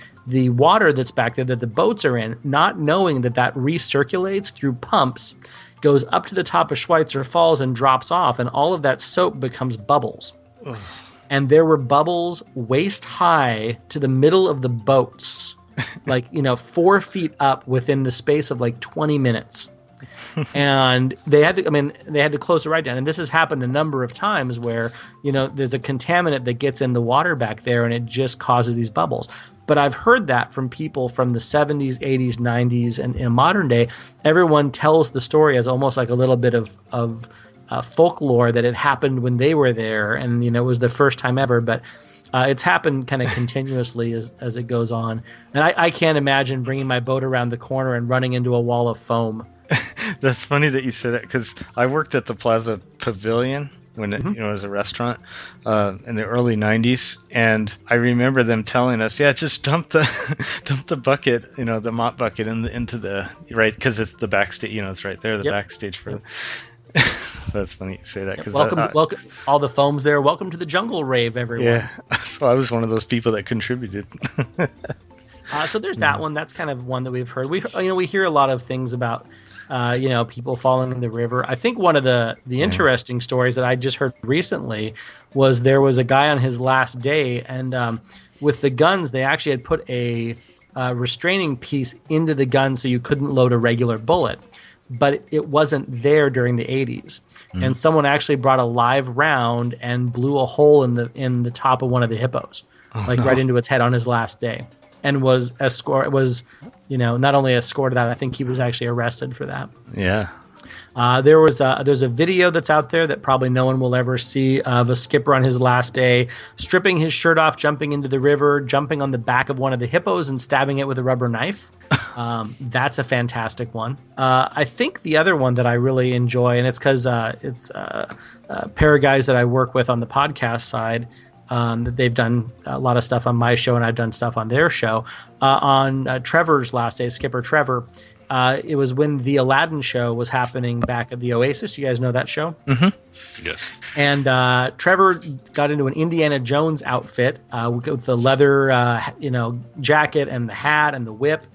water that's back there that the boats are in, not knowing that recirculates through pumps, goes up to the top of Sweitzer Falls and drops off, and all of that soap becomes bubbles. Ugh. And there were bubbles waist high to the middle of the boats, 4 feet up within the space of 20 minutes. And they had to close the ride down. And this has happened a number of times where, there's a contaminant that gets in the water back there and it just causes these bubbles. But I've heard that from people from the 70s, 80s, 90s, and in modern day. Everyone tells the story as almost like a little bit of folklore that it happened when they were there, and it was the first time ever. But it's happened kind of continuously as it goes on. And I can't imagine bringing my boat around the corner and running into a wall of foam. That's funny that you said that because I worked at the Plaza Pavilion when it, it was a restaurant in the early 90s. And I remember them telling us, just dump the bucket, the mop bucket into the, right, because it's the backstage, it's right there, the backstage for That's funny you say that. Cause welcome, all the foams there. Welcome to the jungle rave, everyone. Yeah, so I was one of those people that contributed. So there's that one. That's kind of one that we've heard. We hear a lot of things about, people falling in the river. I think one of the interesting stories that I just heard recently was there was a guy on his last day, and with the guns, they actually had put a restraining piece into the gun so you couldn't load a regular bullet. But it wasn't there during the 80s. And someone actually brought a live round and blew a hole in the top of one of the hippos, right into its head on his last day, and was not only escorted out, I think he was actually arrested for that. Yeah. There's a video that's out there that probably no one will ever see of a skipper on his last day stripping his shirt off, jumping into the river, jumping on the back of one of the hippos and stabbing it with a rubber knife. That's a fantastic one. I think the other one that I really enjoy, and it's because it's a pair of guys that I work with on the podcast side, that they've done a lot of stuff on my show and I've done stuff on their show. On Trevor's last day, Skipper Trevor, it was when the Aladdin show was happening back at the Oasis. You guys know that show? Mm-hmm. Yes. And Trevor got into an Indiana Jones outfit with the leather, jacket and the hat and the whip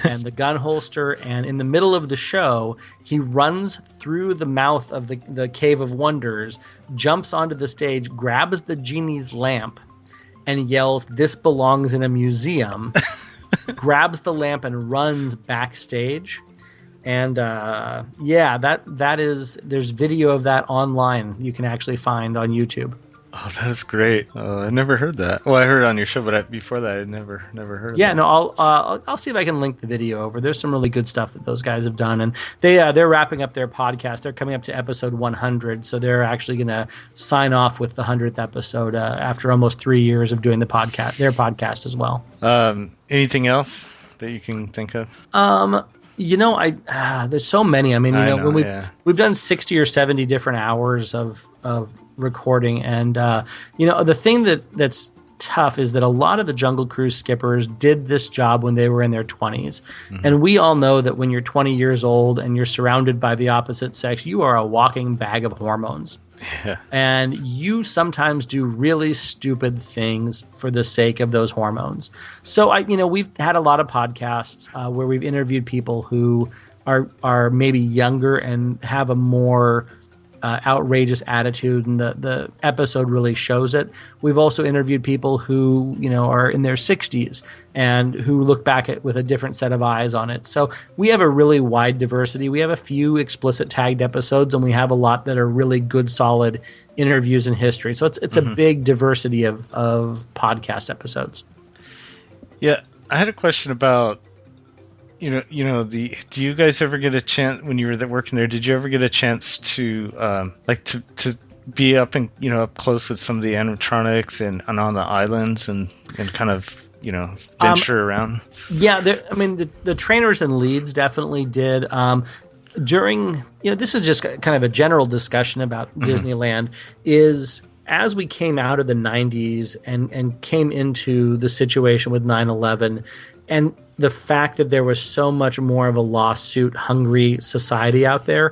and the gun holster. And in the middle of the show, he runs through the mouth of the Cave of Wonders, jumps onto the stage, grabs the genie's lamp, and yells, "This belongs in a museum." Grabs the lamp and runs backstage. And there's video of that online you can actually find on YouTube. Oh, that is great. I never heard that. Well, I heard it on your show, but before that I never heard of that. No, I'll see if I can link the video over. There's some really good stuff that those guys have done, and they're wrapping up their podcast. They're coming up to episode 100, so they're actually going to sign off with the 100th episode after almost 3 years of doing their podcast as well. Anything else that you can think of? There's so many. I mean, when we've done 60 or 70 different hours of recording, and the thing that's tough is that a lot of the Jungle Cruise skippers did this job when they were in their 20s. And we all know that when you're 20 years old and you're surrounded by the opposite sex, you are a walking bag of hormones. Yeah. And you sometimes do really stupid things for the sake of those hormones. So we've had a lot of podcasts where we've interviewed people who are maybe younger and have a more outrageous attitude, and the episode really shows it. We've also interviewed people who are in their 60s and who look back at with a different set of eyes on it. So we have a really wide diversity. We have a few explicit tagged episodes, and we have a lot that are really good, solid interviews in history. So it's a big diversity of podcast episodes. Yeah, I had a question about do you guys ever get a chance when you were working there? Did you ever get a chance to to be up and up close with some of the animatronics and on the islands and kind of venture around? Yeah, the trainers and leads definitely did. During this is just kind of a general discussion about Disneyland. Is as we came out of the 90s and came into the situation with 9/11 and the fact that there was so much more of a lawsuit-hungry society out there,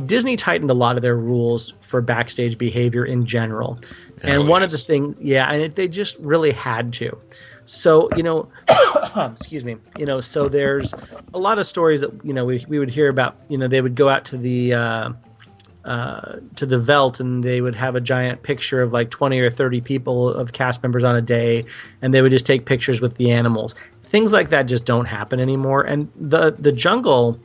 Disney tightened a lot of their rules for backstage behavior in general. And one of the things, they just really had to. So, excuse me, so there's a lot of stories that, we would hear about, they would go out to the Veldt, and they would have a giant picture of like 20 or 30 people of cast members on a day, and they would just take pictures with the animals. Things like that just don't happen anymore. And the jungle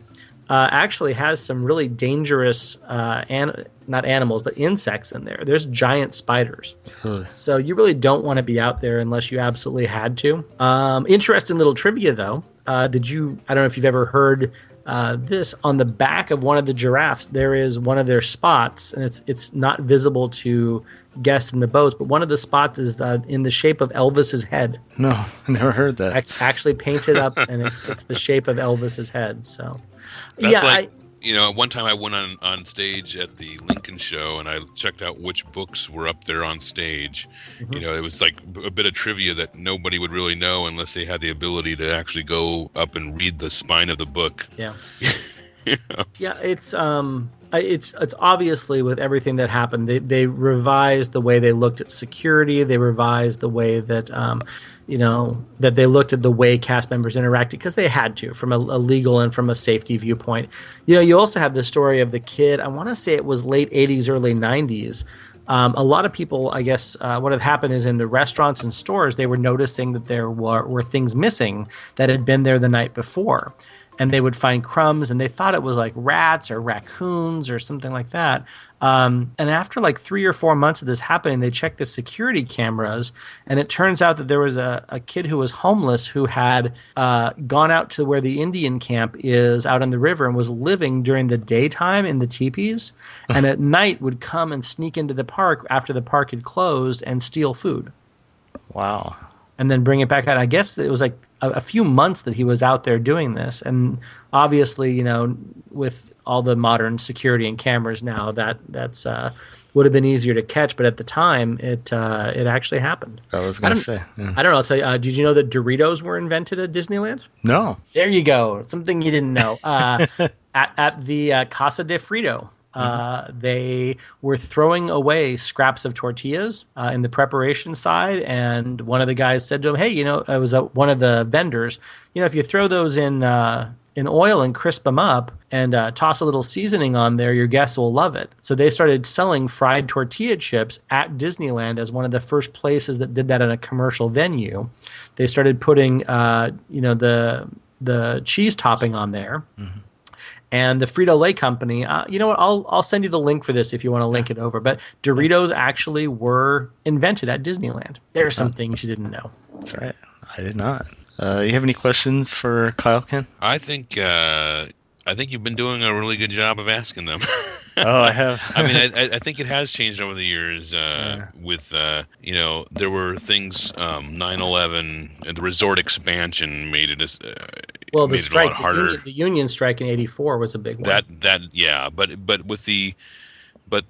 actually has some really dangerous, not animals, but insects in there. There's giant spiders. So you really don't want to be out there unless you absolutely had to. Interesting little trivia, though. I don't know if you've ever heard this. On the back of one of the giraffes, there is one of their spots, and it's not visible to guests in the boats, but one of the spots is in the shape of Elvis's head. No, I never heard that. Actually painted up, and it's the shape of Elvis's head. So, one time I went on stage at the Lincoln show and I checked out which books were up there on stage. Mm-hmm. It was like a bit of trivia that nobody would really know unless they had the ability to actually go up and read the spine of the book. Yeah. Yeah, it's obviously with everything that happened, they revised the way they looked at security. They revised the way that that they looked at the way cast members interacted because they had to from a legal and from a safety viewpoint. You also have the story of the kid. I want to say it was late 80s, early 90s. A lot of people, I guess, what had happened is in the restaurants and stores, they were noticing that there were things missing that had been there the night before. And they would find crumbs, and they thought it was like rats or raccoons or something like that. And after like 3 or 4 months of this happening, they checked the security cameras, and it turns out that there was a kid who was homeless who had gone out to where the Indian camp is out on the river and was living during the daytime in the teepees, and at night would come and sneak into the park after the park had closed and steal food. Wow. And then bring it back out. I guess it was like a few months that he was out there doing this. And obviously, with all the modern security and cameras now, that's would have been easier to catch. But at the time, it actually happened. I was going to say. Yeah. I don't know. I'll tell you. Did you know that Doritos were invented at Disneyland? No. There you go. Something you didn't know. At the Casa de Frito. They were throwing away scraps of tortillas in the preparation side, and one of the guys said to him, "Hey, it was one of the vendors. If you throw those in oil and crisp them up and toss a little seasoning on there, your guests will love it." So they started selling fried tortilla chips at Disneyland as one of the first places that did that in a commercial venue. They started putting the cheese topping on there. Mm-hmm. And the Frito-Lay company, you know what? I'll send you the link for this if you want to link it over. But Doritos actually were invented at Disneyland. There are some things you didn't know. That's right. I did not. You have any questions for Kyle, Ken? I think you've been doing a really good job of asking them. Oh, I have. I mean, I think it has changed over the years. With there were things 9/11 and the resort expansion made it the strike, a lot harder. The union strike in '84 was a big one. But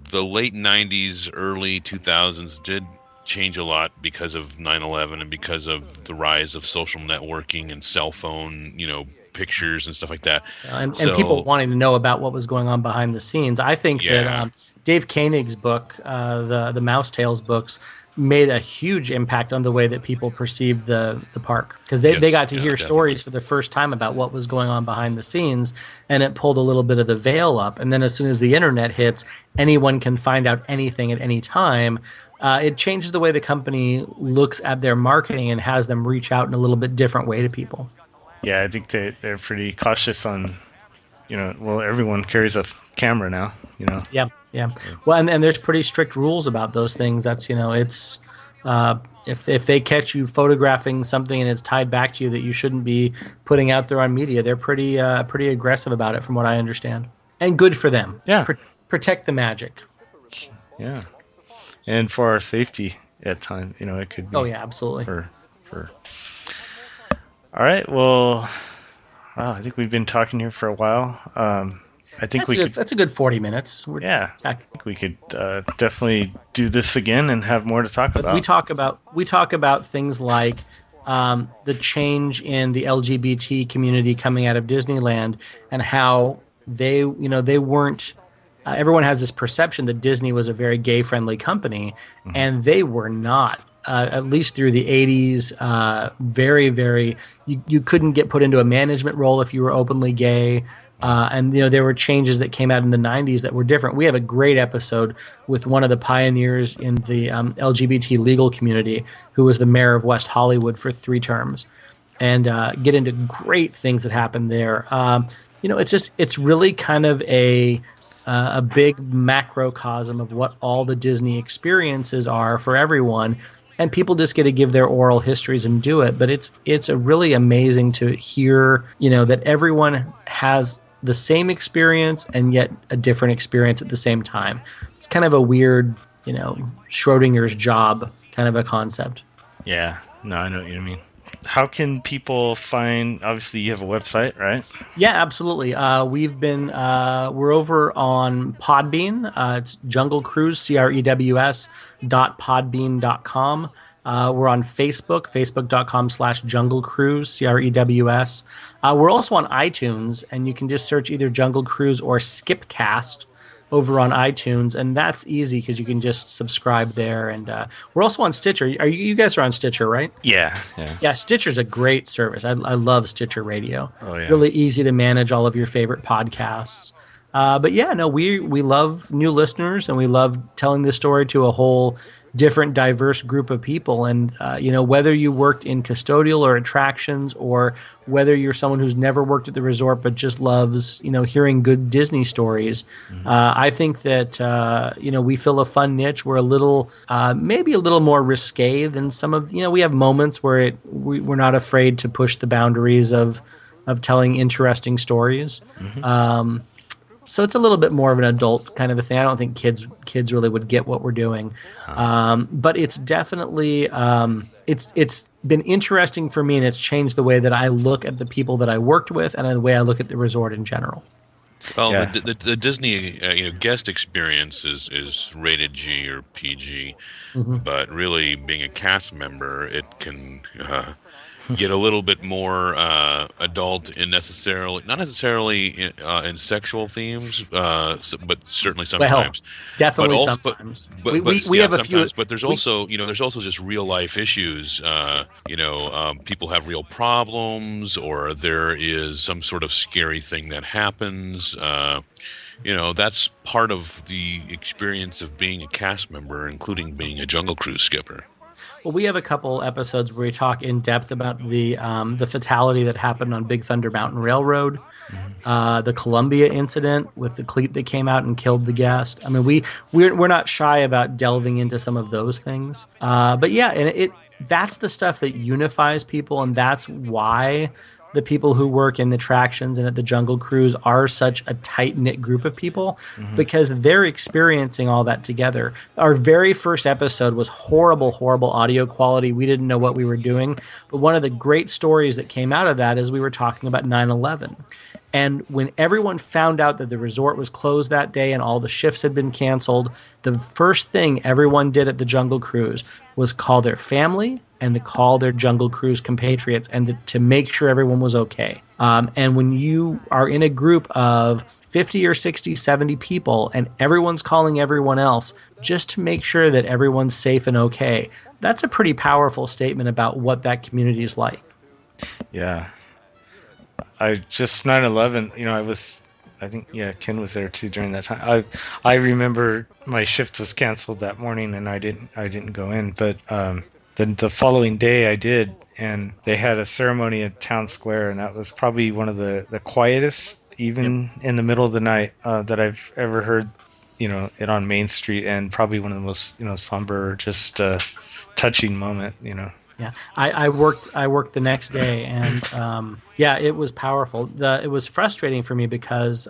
the late '90s, early 2000s did change a lot because of 9/11 and because of the rise of social networking and cell phone, pictures and stuff like that. And people wanting to know about what was going on behind the scenes. I think that Dave Koenig's book, the Mouse Tales books, made a huge impact on the way that people perceived the park, because they got to hear stories for the first time about what was going on behind the scenes, and it pulled a little bit of the veil up. And then as soon as the internet hits, anyone can find out anything at any time. It changes the way the company looks at their marketing and has them reach out in a little bit different way to people. Yeah, I think they're pretty cautious on, everyone carries a camera now, Yeah. Well, and there's pretty strict rules about those things. That's, it's if they catch you photographing something and it's tied back to you that you shouldn't be putting out there on media, they're pretty aggressive about it, from what I understand. And good for them. Yeah. Protect the magic. Yeah. And for our safety at times, it could be. Oh yeah, absolutely. For. All right. Well, wow, I think we've been talking here for a while. I think that's a good 40 minutes. I think we could definitely do this again and have more to talk about. We talk about things like the change in the LGBT community coming out of Disneyland, and how they weren't. Everyone has this perception that Disney was a very gay-friendly company, and they were not. At least through the 80s, very, very. You couldn't get put into a management role if you were openly gay. And there were changes that came out in the 90s that were different. We have a great episode with one of the pioneers in the LGBT legal community, who was the mayor of West Hollywood for 3 terms, and get into great things that happened there. It's really kind of a big macrocosm of what all the Disney experiences are for everyone. And people just get to give their oral histories and do it. But it's a really amazing to hear, that everyone has the same experience and yet a different experience at the same time. It's kind of a weird, Schrodinger's job kind of a concept. Yeah. No, I know what you mean. how can people find? Obviously, you have a website, right? Yeah, absolutely. We're over on Podbean. It's Jungle Cruise, CREWS.podbean.com. We're on Facebook, facebook.com/Jungle Cruise, CREWS. We're also on iTunes, and you can just search either Jungle Cruise or Skipcast over on iTunes, and that's easy because you can just subscribe there. And we're also on Stitcher. You guys are on Stitcher, right? Yeah. Yeah, Stitcher's a great service. I love Stitcher Radio. Oh, yeah. Really easy to manage all of your favorite podcasts. But yeah, no, we love new listeners, and we love telling this story to a whole different, diverse group of people. And whether you worked in custodial or attractions, or whether you're someone who's never worked at the resort but just loves hearing good Disney stories, I think that we fill a fun niche. We're a little maybe a little more risque than some of we have moments where we're not afraid to push the boundaries of telling interesting stories. So it's a little bit more of an adult kind of a thing. I don't think kids really would get what we're doing, but it's definitely it's been interesting for me, and it's changed the way that I look at the people that I worked with and the way I look at the resort in general. Well, Yeah. the Disney guest experience is rated G or PG, but really being a cast member, it can get a little bit more adult in not necessarily in sexual themes, but certainly sometimes. Definitely but also, sometimes. But We have a sometimes. few. But there's also just real life issues. People have real problems, or there is some sort of scary thing that happens. That's part of the experience of being a cast member, including being a Jungle Cruise skipper. Well, we have a couple episodes where we talk in depth about the fatality that happened on Big Thunder Mountain Railroad, the Columbia incident with the cleat that came out and killed the guest. I mean, we're not shy about delving into some of those things. But yeah, and that's the stuff that unifies people, and that's why the people who work in the attractions and at the Jungle Cruise are such a tight-knit group of people, because they're experiencing all that together. Our very first episode was horrible audio quality. We didn't know what we were doing. But one of the great stories that came out of that is we were talking about 9/11. And when everyone found out that the resort was closed that day and all the shifts had been canceled, the first thing everyone did at the Jungle Cruise was call their family and to call their Jungle Cruise compatriots and to make sure everyone was okay. And when you are in a group of 50 or 60, 70 people and everyone's calling everyone else just to make sure that everyone's safe and okay, that's a pretty powerful statement about what that community is like. Yeah. I just 9/11. I think Ken was there too during that time. I remember my shift was canceled that morning and I didn't go in, but then the following day I did, and they had a ceremony at Town Square, and that was probably one of the quietest, even in the middle of the night, that I've ever heard. It on Main Street, and probably one of the most somber, just touching moment. Yeah, I worked the next day, and it was powerful. It was frustrating for me because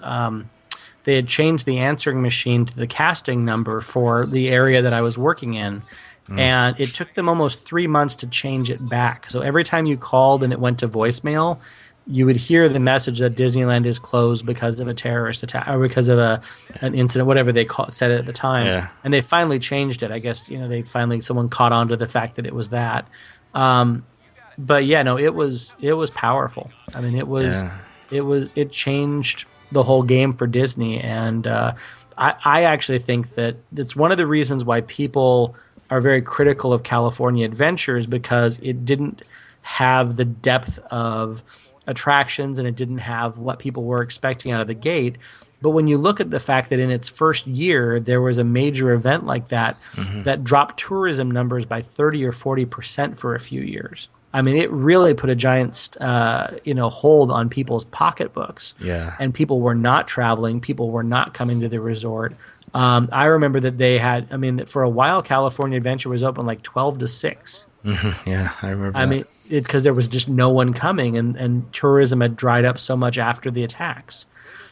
they had changed the answering machine to the casting number for the area that I was working in, and it took them almost 3 months to change it back. So every time you called and it went to voicemail, you would hear the message that Disneyland is closed because of a terrorist attack or because of an incident, whatever they said it at the time. Yeah. And they finally changed it. I guess someone caught on to the fact that it was that. But yeah, no, it was powerful. I mean, it changed the whole game for Disney. And I actually think that it's one of the reasons why people are very critical of California Adventures, because it didn't have the depth of attractions and it didn't have what people were expecting out of the gate. But when you look at the fact that in its first year there was a major event like that that dropped tourism numbers by 30 or 40% for a few years, I mean, it really put a giant hold on people's pocketbooks. Yeah, and people were not traveling. People were not coming to the resort. I remember that they had. I mean, that for a while, California Adventure was open like 12 to 6. Yeah, I remember. I mean, because there was just no one coming, and tourism had dried up so much after the attacks.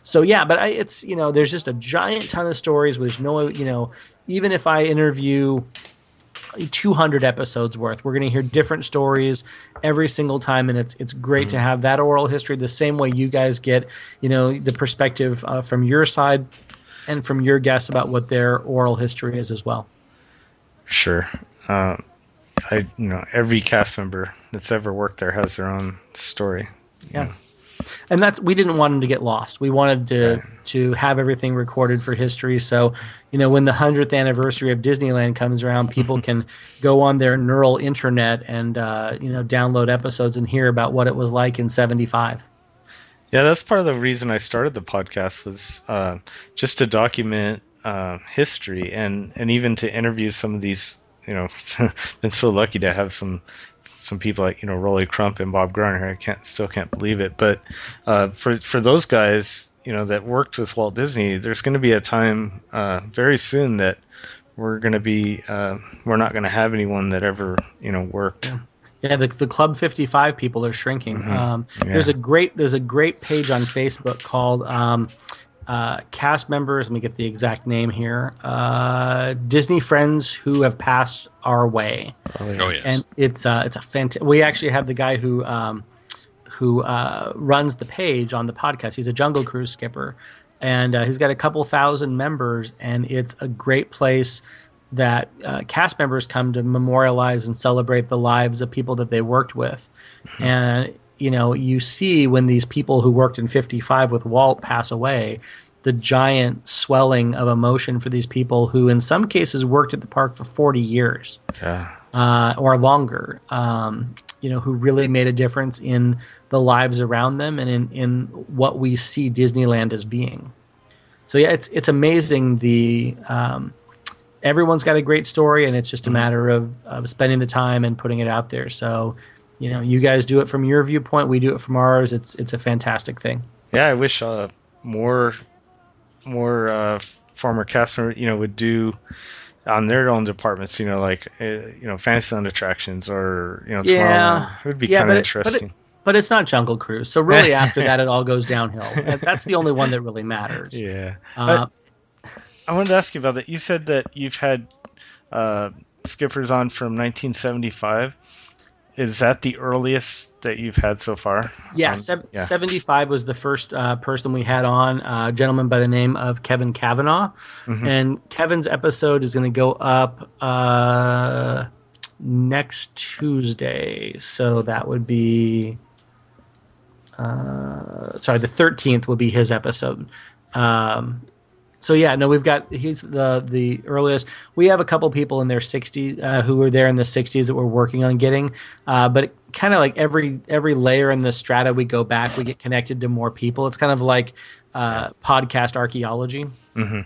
So yeah, but it's there's just a giant ton of stories. There's no even if I interview 200 episodes worth. We're going to hear different stories every single time, and it's great to have that oral history the same way you guys get, the perspective from your side and from your guests about what their oral history is as well. Sure. Every cast member that's ever worked there has their own story. Yeah. And we didn't want them to get lost. We wanted to have everything recorded for history. So, when the 100th anniversary of Disneyland comes around, people can go on their neural internet and, download episodes and hear about what it was like in 75. Yeah, that's part of the reason I started the podcast was just to document history and even to interview some of these, been so lucky to have some people like, Rolly Crump and Bob Garner. I still can't believe it. But for those guys, that worked with Walt Disney, there's going to be a time very soon that we're not going to have anyone that ever, worked. Yeah, the Club 55 people are shrinking. There's a great page on Facebook called cast members. Let me get the exact name here. Disney friends who have passed our way. Oh yes, and it's a fantastic. We actually have the guy who runs the page on the podcast. He's a Jungle Cruise skipper, and he's got a couple thousand members, and it's a great place that cast members come to memorialize and celebrate the lives of people that they worked with. And you see when these people who worked in 55 with Walt pass away, the giant swelling of emotion for these people who in some cases worked at the park for 40 years or longer, who really made a difference in the lives around them and in what we see Disneyland as being. So yeah, it's amazing. Everyone's got a great story, and it's just a matter of spending the time and putting it out there. So, you guys do it from your viewpoint. We do it from ours. It's a fantastic thing. Yeah, I wish more former cast members, would do on their own departments, like Fantasyland attractions or Tomorrowland. It would be kind of interesting. But it's not Jungle Cruise, so really after that it all goes downhill. That's the only one that really matters. Yeah. I wanted to ask you about that. You said that you've had skippers on from 1975. Is that the earliest that you've had so far? Yeah, 75 was the first person we had on, a gentleman by the name of Kevin Kavanaugh. And Kevin's episode is going to go up next Tuesday. So that would be... the 13th will be his episode. So yeah, no, he's the earliest. We have a couple people in their 60s who were there in the 60s that we're working on getting, but kind of like every layer in the strata we go back, we get connected to more people. It's kind of like podcast archaeology. Oh,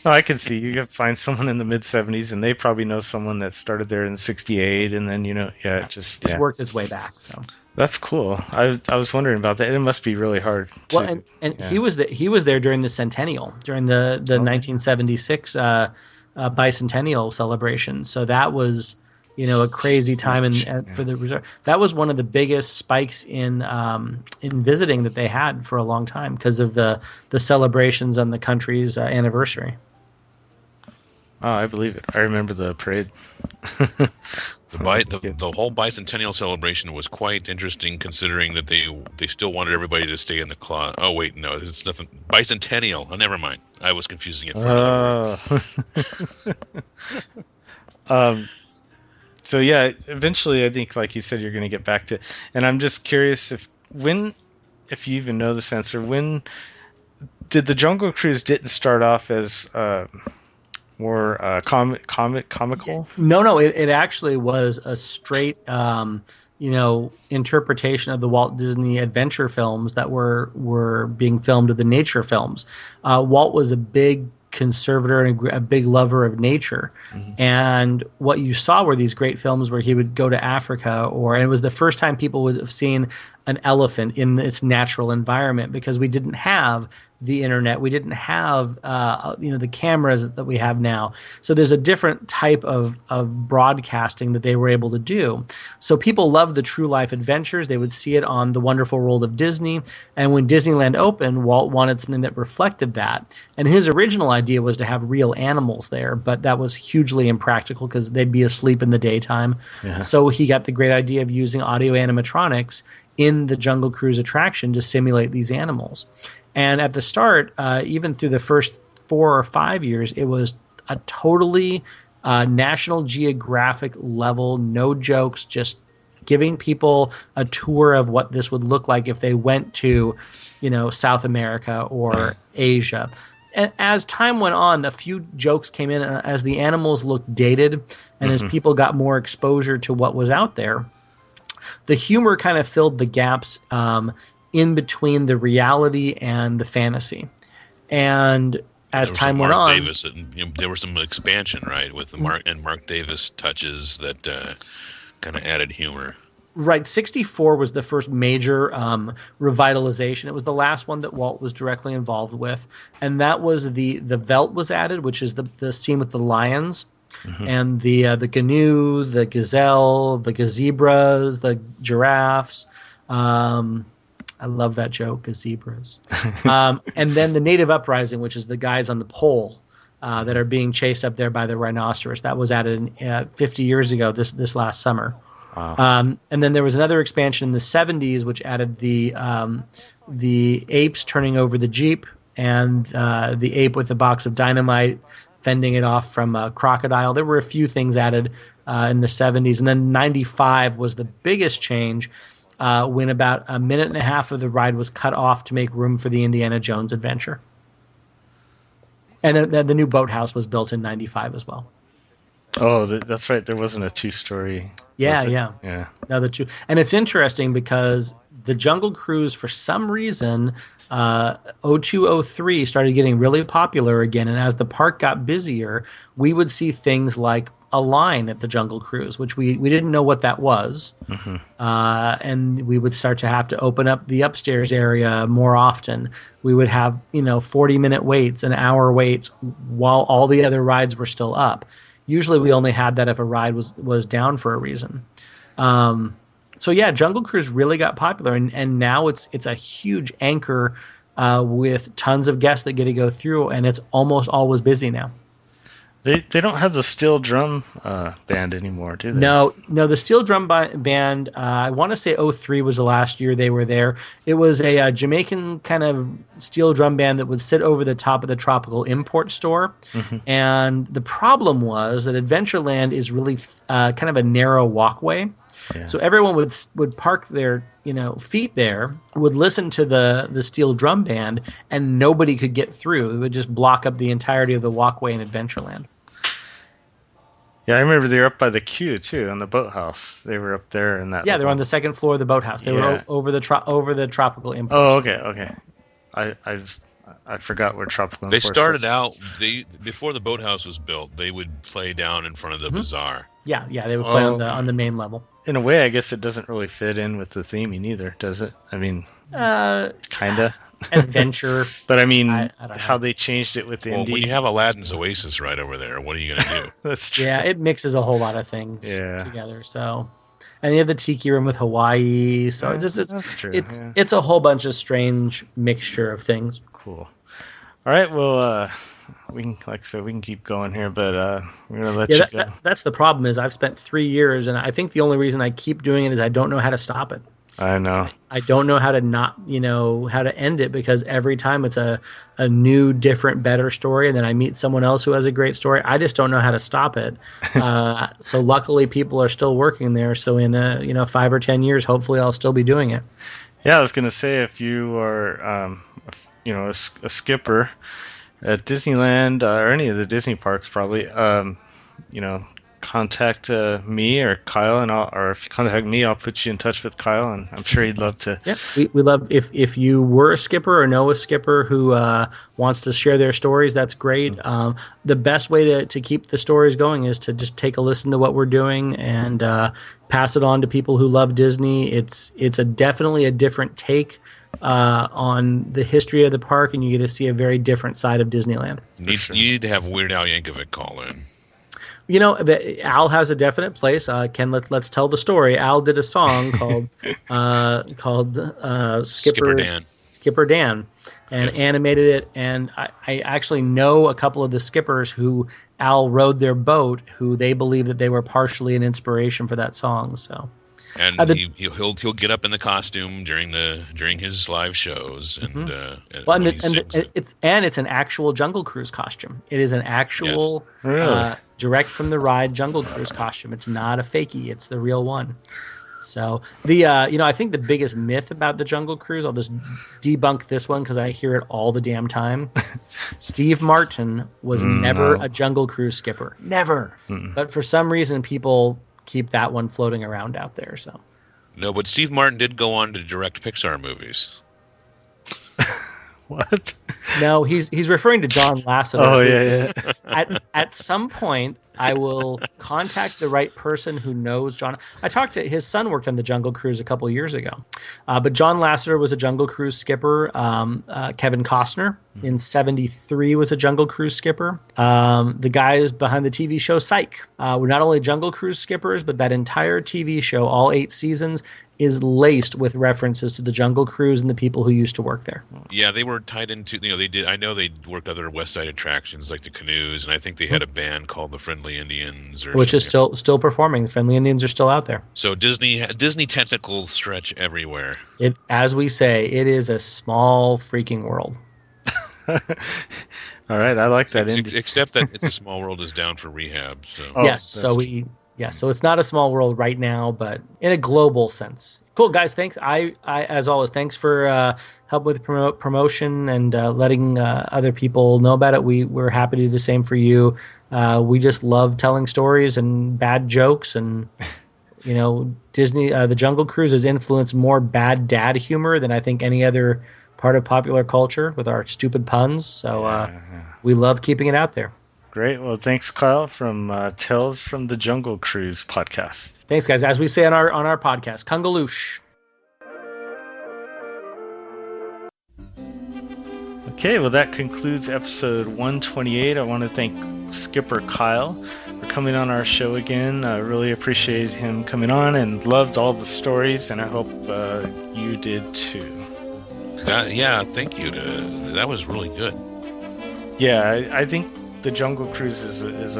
I can see you can find someone in the mid 70s, and they probably know someone that started there in 68, and then it just worked its way back. So. That's cool. I was wondering about that. It must be really hard. He was there during the centennial, during the 1976 bicentennial celebration. So that was a crazy time for the resort. That was one of the biggest spikes in visiting that they had for a long time because of the celebrations on the country's anniversary. Oh, I believe it. I remember the parade. The whole bicentennial celebration was quite interesting, considering that they still wanted everybody to stay in the claw. Oh wait, no, it's nothing. Bicentennial. Oh, never mind. I was confusing it for another word. So yeah, eventually, I think, like you said, you're going to get back to. And I'm just curious if you even know this answer. When did the Jungle Cruise didn't start off as more comical? No, it actually was a straight interpretation of the Walt Disney adventure films that were being filmed, of the nature films. Walt was a big conservator and a big lover of nature, and what you saw were these great films where he would go to Africa, and it was the first time people would have seen an elephant in its natural environment because we didn't have the internet. We didn't have, the cameras that we have now. So there's a different type of broadcasting that they were able to do. So people love the true life adventures. They would see it on The Wonderful World of Disney. And when Disneyland opened, Walt wanted something that reflected that. And his original idea was to have real animals there, but that was hugely impractical because they'd be asleep in the daytime. Yeah. So he got the great idea of using audio animatronics in the Jungle Cruise attraction to simulate these animals. And at the start, even through the first 4 or 5 years, it was a totally National Geographic level, no jokes, just giving people a tour of what this would look like if they went to, South America or Asia. And as time went on, a few jokes came in as the animals looked dated and as people got more exposure to what was out there. The humor kind of filled the gaps in between the reality and the fantasy. And as time went on, Davis, there was some expansion, right, with the Mark Davis touches that kind of added humor. Right, 64 was the first major revitalization. It was the last one that Walt was directly involved with, and that was the Velt was added, which is the scene with the lions. And the canoe, the gazelle, the gazebras, the giraffes. I love that joke, gazebras. And then the Native Uprising, which is the guys on the pole that are being chased up there by the rhinoceros. That was added 50 years ago this last summer. Wow. And then there was another expansion in the 70s, which added the apes turning over the Jeep and the ape with the box of dynamite fending it off from a crocodile. There were a few things added in the 70s. And then 95 was the biggest change when about a minute and a half of the ride was cut off to make room for the Indiana Jones adventure. And then the new boathouse was built in 95 as well. Oh, that's right. There wasn't a 2-story. Yeah. Another 2. And it's interesting because the Jungle Cruise, for some reason, 0203 started getting really popular again. And as the park got busier, we would see things like a line at the Jungle Cruise, which we didn't know what that was. And we would start to have to open up the upstairs area more often. We would have, 40-minute waits, an hour waits while all the other rides were still up. Usually we only had that if a ride was down for a reason. So yeah, Jungle Cruise really got popular, and now it's a huge anchor with tons of guests that get to go through, and it's almost always busy now. They don't have the steel drum band anymore, do they? No, the steel drum band, I want to say 03 was the last year they were there. It was a Jamaican kind of steel drum band that would sit over the top of the tropical import store. And the problem was that Adventureland is really kind of a narrow walkway. Yeah. So everyone would park their feet there, would listen to the steel drum band, and nobody could get through. It would just block up the entirety of the walkway in Adventureland. Yeah, I remember they were up by the queue too, on the boathouse. They were up there in that. Yeah, they're on the second floor of the boathouse. They were over the tropical import. Oh, okay. I forgot where tropical. They started out. Before the boathouse was built, they would play down in front of the bazaar. Yeah, they would play on the main level. In a way, I guess it doesn't really fit in with the theming either, does it? I mean, kinda. Adventure. But I mean, how they changed it with Indy. When you have Aladdin's Oasis right over there, what are you going to do? That's true. Yeah, it mixes a whole lot of things together. So, and you have the Tiki Room with Hawaii. So that's true. It's a whole bunch of strange mixture of things. Cool. All right. Well, we can keep going here, but we're gonna let you go. That's the problem. Is I've spent 3 years, and I think the only reason I keep doing it is I don't know how to stop it. I know. I don't know how to how to end it, because every time it's a new, different, better story, and then I meet someone else who has a great story. I just don't know how to stop it. So luckily, people are still working there. So in 5 or 10 years, hopefully, I'll still be doing it. Yeah, I was gonna say, if you are a skipper at Disneyland or any of the Disney parks, probably contact me or Kyle, or if you contact me, I'll put you in touch with Kyle, and I'm sure he'd love to. Yeah, we love if you were a skipper or know a skipper who wants to share their stories. That's great. The best way to keep the stories going is to just take a listen to what we're doing and pass it on to people who love Disney. It's definitely a different take on the history of the park, and you get to see a very different side of Disneyland. You need to have Weird Al Yankovic call in. Al has a definite place. Ken, let's tell the story. Al did a song called Skipper Dan, and animated it. And I actually know a couple of the skippers who Al rowed their boat, who they believe that they were partially an inspiration for that song. So. And he'll get up in the costume during his live shows, and it's an actual Jungle Cruise costume. It is an actual direct from the ride Jungle Cruise costume. It's not a fakie. It's the real one. So I think the biggest myth about the Jungle Cruise, I'll just debunk this one because I hear it all the damn time. Steve Martin was never a Jungle Cruise skipper, never. But for some reason, people keep that one floating around out there. So no, but Steve Martin did go on to direct Pixar movies. What? No, he's referring to John Lasseter. Oh yeah. At some point, I will contact the right person who knows John. I talked to his son, worked on the Jungle Cruise a couple of years ago, but John Lasseter was a Jungle Cruise skipper. Kevin Costner in '73 was a Jungle Cruise skipper. The guys behind the TV show Psych were not only Jungle Cruise skippers, but that entire TV show, all 8 seasons, is laced with references to the Jungle Cruise and the people who used to work there. Yeah, they were tied into. They did. I know they worked other West Side attractions like the canoes, and I think they had a band called the Friendly Indians, which is still performing. The Friendly Indians are still out there. So Disney tentacles stretch everywhere. As we say, it is a small freaking world. All right, I like that. Except that It's a Small World is down for rehab. So so it's not a small world right now, but in a global sense. Cool, guys. Thanks. I as always, thanks for help with promotion and letting other people know about it. We're happy to do the same for you. We just love telling stories and bad jokes, and Disney, the Jungle Cruise has influenced more bad dad humor than I think any other part of popular culture with our stupid puns. So we love keeping it out there. Great. Well, thanks, Kyle, from Tales from the Jungle Cruise podcast. Thanks, guys. As we say on our podcast, Kungaloosh. Okay, well, that concludes episode 128. I want to thank Skipper Kyle for coming on our show again. I really appreciated him coming on and loved all the stories, and I hope you did too. Thank you. That was really good. Yeah, I think the Jungle Cruise is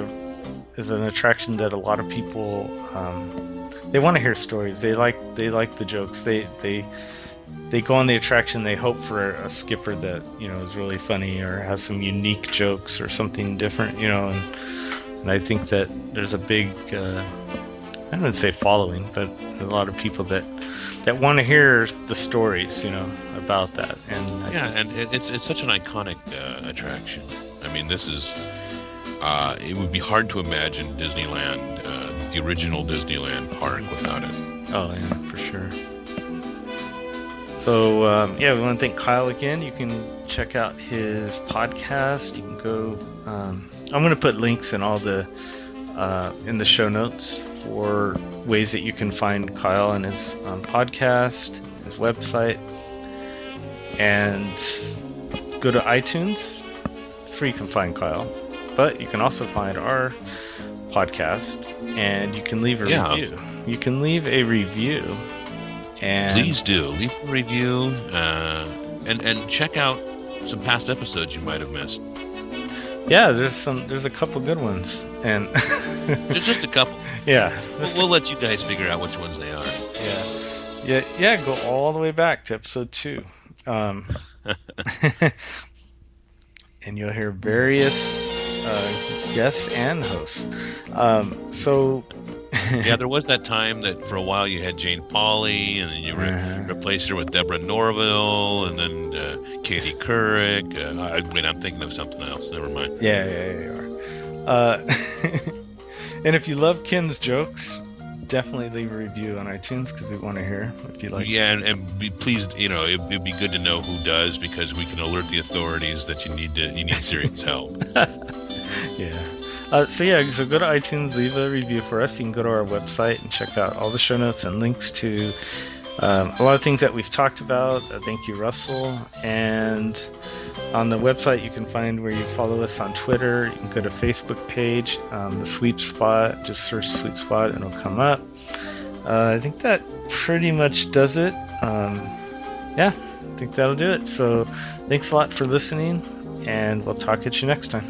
an attraction that a lot of people they want to hear stories. They like the jokes. They go on the attraction. They hope for a skipper that is really funny or has some unique jokes or something different. And I think that there's a big I wouldn't say following, but a lot of people that want to hear the stories, about that. And it's such an iconic attraction. I mean, this is it would be hard to imagine Disneyland, the original Disneyland park, without it. Oh yeah, for sure. So we want to thank Kyle again. You can check out his podcast. You can go. I'm going to put links in all the in the show notes for ways that you can find Kyle and his podcast, his website, and go to iTunes. That's where you can find Kyle, but you can also find our podcast, and you can leave a review. You can leave a review, and please do leave a review, and check out some past episodes you might have missed. Yeah, there's a couple good ones, and there's just a couple. Yeah, we'll let you guys figure out which ones they are. Yeah. Go all the way back to episode 2, and you'll hear various guests and hosts. There was that time that for a while you had Jane Pauley, and then you replaced her with Deborah Norville, and then Katie Couric. I'm thinking of something else. Never mind. Yeah, you are. And if you love Ken's jokes, definitely leave a review on iTunes because we want to hear if you like. Yeah, and be pleased. It'd be good to know who does, because we can alert the authorities that you need serious help. Yeah. So go to iTunes, leave a review for us. You can go to our website and check out all the show notes and links to a lot of things that we've talked about. Thank you, Russell. And on the website, you can find where you follow us on Twitter. You can go to Facebook page, the Sweet Spot. Just search Sweet Spot and it'll come up. I think that pretty much does it. I think that'll do it. So thanks a lot for listening, and we'll talk at you next time.